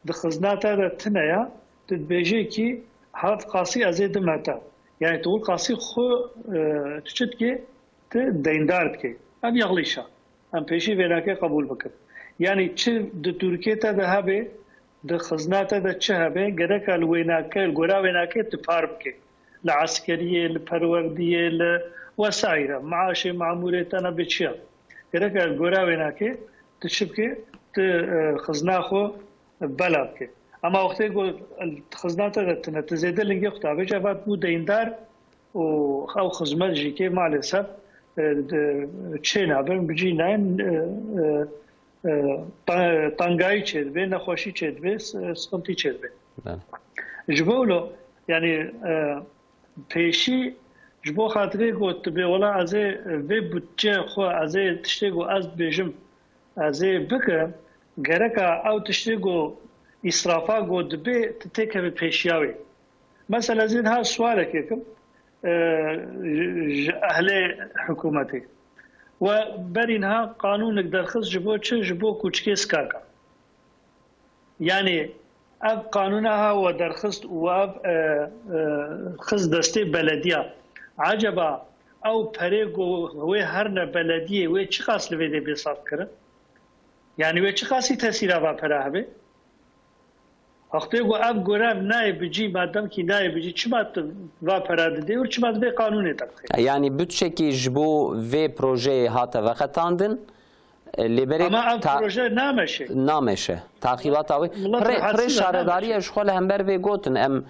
دخزنات ده تنیا تدبیجه کی هات قاسی ازید متا یعنی تقول قاسی خو تشت که دیندار که ام یغلیشا ام پیشی و ناکه قبول بکر یعنی چه د ترکیه تا ده هبه د خزنات ده چه هبه گرک الویناکه الگورا ویناکه تفارب که العسكرية البروردية الوسائر معاش معمولتنا بتشيا كذا الجوراوي ناكي تشبكي خزناخو بلابكي اما وقت يقول الخزنات تزيد لنجي وقتها بجابات مو ديندار او خزمات جيكي مع الاسف تشينا بجي ناين طنقاي تشدبي نخوشي تشدبي سقمتي تشدبي جبولو يعني پیشی جبو خاطره گفت به ولا از وی بودجه خو از تشتگو از بیشم از بکر گرکا او تشتگو اسرافا گود به تتکه به پیشیاوی مثلا زين ها سؤال كيكم اهل حكومتي وبرينها قانون نقدر خص جبو جبو كوچكيس كاكا يعني اب قانونها ودرخست واب خص دستي بلديه عجبا او بريغو هو هرنا بلديه و چي خاص لويده بيصاف كره يعني و چي خاصي تاثير با پراهبه اختيغو اب گورا نائب جي مادام كي نائب جي چمات وا پراده و چمات به قانون تطبيق يعني بتشكي جبو في بروجي هاتا وقتاندن اما پروژه نامشه تعقیبات اوی پرش شهرداری اشغال همبر و گوتن ام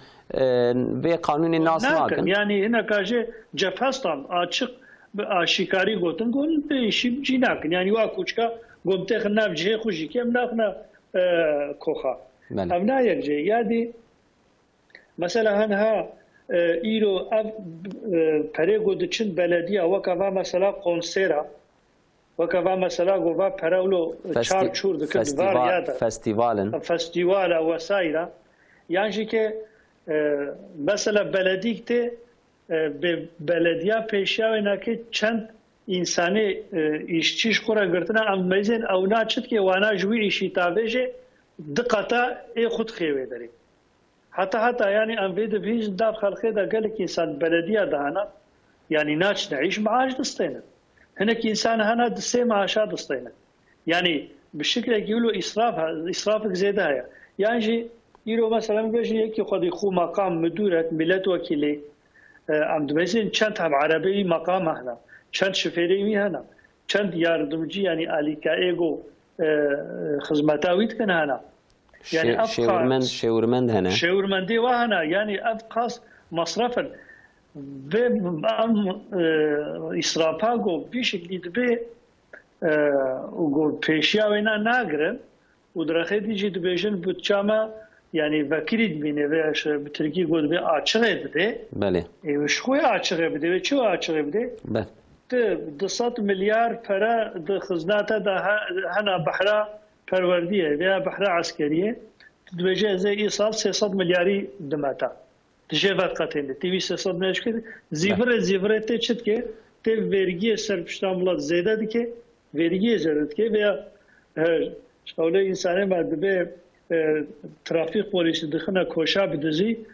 به قانون ناس ناکن یعنی هنا کاجه جفستان açık آشکاری گوتن گون به شیب جی ناکن یعنی وا کوچکا گمته خناف جه خوشی کم نافنا کوخا ام نه یک جه یادی مثلا هنها ایرو پره گودچن بلدیه وکوا مثلا کنسرا وكذا مثلا غوفا براولو چارچور دكت فارياتا فستيفال وسائل يعني كي مثلا بلديكتي ببلديه پیشاوینا که چند انسانی işçiş خورا گرتنا ام ميزن او ناچت که وانا جوي اشي تابجه دقتا اي خود خيوي دري حتى يعني ام بيد فيش داب خلقه دا قال لك انسان بلديه دهنا يعني ناچ نعيش معاش دستينا هناك إنسان هنا دسي معاشات دستينا يعني بالشكل يقولوا إسرافك زيادة هيا يعني يقولوا مثلا بيجي يكي قد يخو مقام مدورة ملت وكيلي عم دمزين چند هم عربي مقام هنا چند شفيري هنا چند ياردمجي يعني آليكا ايغو خزمتاويت كان هنا يعني شورمند هنا شورمندي وهنا يعني أبقاس مصرفا إسرافا جو بشكل دبي وقول بيشيا وينا ناقرن ودرخي دي جد بيجن بتشاما يعني فكريد بيني بيش بتركي قول بي آچغي بده بله وشخوي آچغي بده وشو آچغي بده بله 200 مليار فرا خزناته ده هنا بحرا پروردیه ویا بحرا عسکریه تدوجه زي إيصال 300 ملياري دماتا تجيبات قتيلة تبي 300 مليار كده زيفرة تشت كه تي vergi سرپشتاملات زیاده دیگه vergi زیاده دیگه ویا شغله انسانی مردبه ترافیک پلیس دخنه کوشا بدزی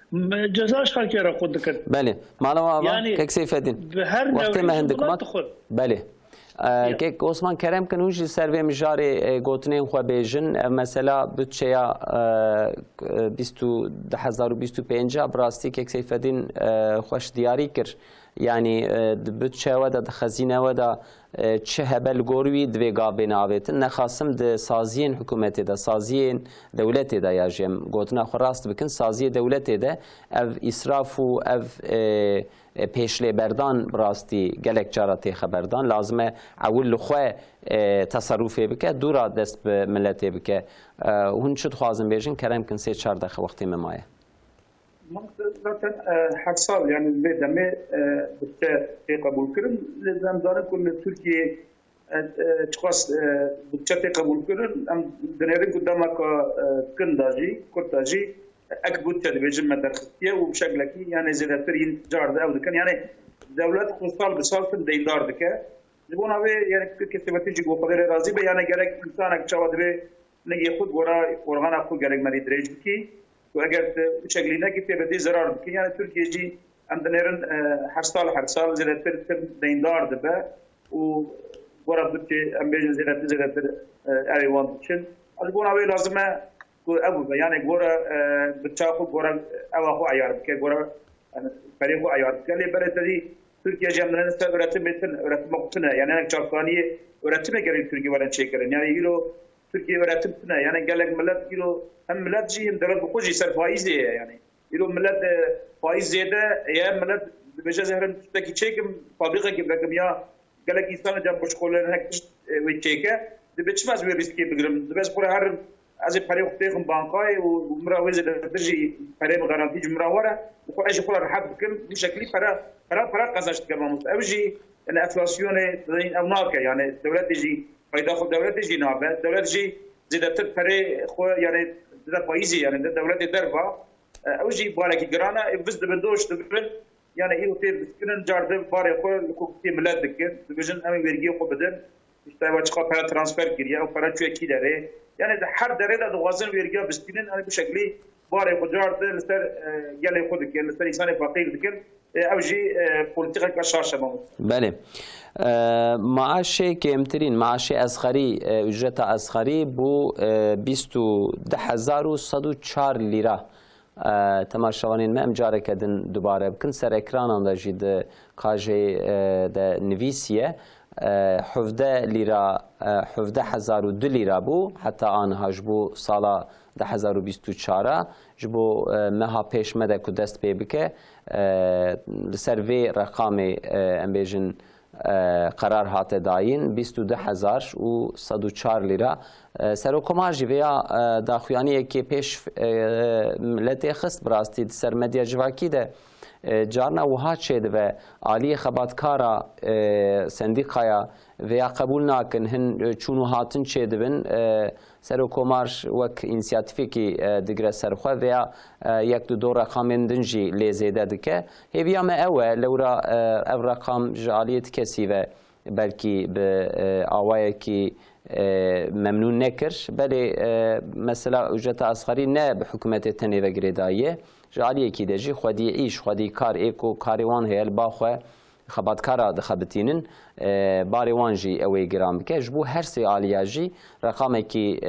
جزاش خالکی را خود کرد. بله معلومه يعني که سیفدین وقتی ما هندکمات بله که عثمان کرم کنوش سروی مجاری گوتنین خو بیجن مثلا بودشیا 2025 براستی که سیفدین خوش دیاری کر يعني بودشیا و د خزینه و د چه هبل گوروی دوی گابین آویت نخاسم د سازین حکومت د سازین دولت د یا جم گوتنا خو راست بکن سازی دولت د اف اسراف و اف پیشلی بردان براستی گلک جارتی خبردان لازمه اول خو تصرفی بکه دورا دست به ملتی بکه هون شد خوازم بیشن کرم کن 3-4 دقیقه وقتی ممایه zaten her sal yani ve deme bütçe kabul kırın zamzanı konu Türkiye çıkas bütçe kabul kırın am denerin kudamak kındaji kurtaji ek bütçe de bejim medarxiye و بشكل ki yani zedatrin jarda avdıkan yani devlet kusal bisaltın deydardı ki bu navi yani kesbetici bu kadar razı be yani gerek insan çavad ve ne yahud gora organa ku gerek meri drejki ki واگر شکلی نگیته بدی ضرر بکنه یعنی ترکیه جی اندنیرن هر سال زیادتر دیندار دبه و گرد که امروز زیادتر ایوان بچن از گونه وی لازمه ابو یعنی گوره بچاخو گوره اوه عیار بکه گوره فریقو عیار بکه لی برای تدی ترکیه جی اندنیرن است öğretim مقتنه یعنی یک چارکانی öğretime gelir Türkiye veren çekerin yani yilo Türkiye öğretim tine yani gelek millet yilo هم ملت جي دولت بخوجي سر فايز دي يعني يلو ملت فايز زياده يا ملت بجا زهرن تشتكي تشيكم فابريقه كيف يا قال لك انسان جنب شغله هناك ويتشيكه دي بتشماز وي ريسكي بجرم بس بره هر از فريق تيخم بانقاي ومرا ويز ترجي فريق غارانتي جمرا ورا وكاجي كل رحب بكم بشكل فرا قزاش كمان اوجي ان انفلاسيون او ناكه يعني الدوله تجي فايده خو الدوله تجي نابه الدوله تجي زيادة فريق خو يعني ده فايزي يعني ده دولة دربا اوجي بالك جرانا بس بدوش تبن يعني ايو تي بسكن جارد باري خو كوكتي ملاد دكن بجن امي ورغي خو بدن اشتبا چقا para transfer giriyor o para çöki dere yani de her dere de doğazın vergi beskinin hani bu şekli bari خو جارد لسر gele خو دكن لسر انسان فقير دكن اوجي politika kaşarşa mı بله معاش کمترین معاش اسخری اجرت اسخری بو 20104 لیره تماشاوانین ما امجاره کدن دوباره بکن سر اکران آن داشید کاجه ده نویسیه 17 لیره 17002 لیره بو حتی آنها جبو سالا 2024 جبو مها پیش مده که دست پی بکه لسر وی رقام امبیجن قرار هاته داین 22104 لیره سروکماجی ویا داخویانی که پیش ملت خست براستی سر مدیا جواکی ده جارنا وها چید و عالی خباتکارا سندیقایا ویا قبول ناکن هن چونو هاتن چید بن سروکماج وک اینسیاتیفی کی دیگر سرخوا ویا یک دو رقم دنجی لیزیده دکه هیویا ما اوه لورا او رقم جالیت کسی و بلکی به آوای کی ممنون نکر بله مثلا اجرت اسخری نه به حکومت تنی و گریدایه جالیه کی دجی خودی ایش خودی کار ایکو کاریوان هیل باخو خباتکارا دخبتینن باریوانجی اوی گرام که جبو هر سی آلیاجی رقمی کی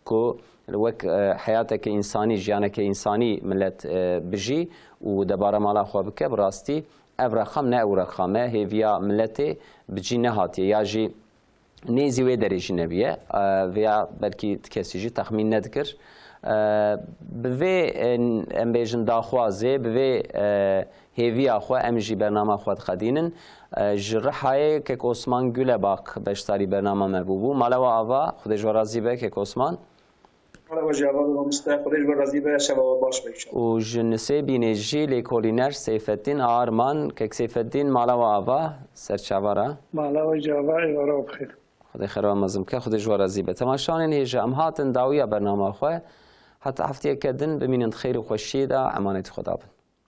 کو وک حیاتک انسانی جیانک انسانی ملت بجی و دبارا مالا خو بکه براستی او رقم نه او رقمه هیویا ملت بجی نهاتی یا جی نيزي ويدريش نبيه ويا بلكي تكسيجي تخمين نذكر بوی ام بیشن داخوازه بوی هیوی آخوا امجی برنامه خود خدینن جرحای که عثمان گله باق بشتاری برنامه مبوبو مالا و آوا خودش ورازی به که عثمان مالا و جواب و مستقبل خودش ورازی به شباب باش بکشم و جنسه بینجی لیکولینر سیفتین آرمان که سیفتین مالا و آوا سرچواره مالا و جواب ایوارا بخیر خدای خیران مزم که خودش ورازی به تماشان هیجا ام هاتن داویا برنامه خواه حتی هفته کدن بمینند خیر و خوشی دا امانت خدا بند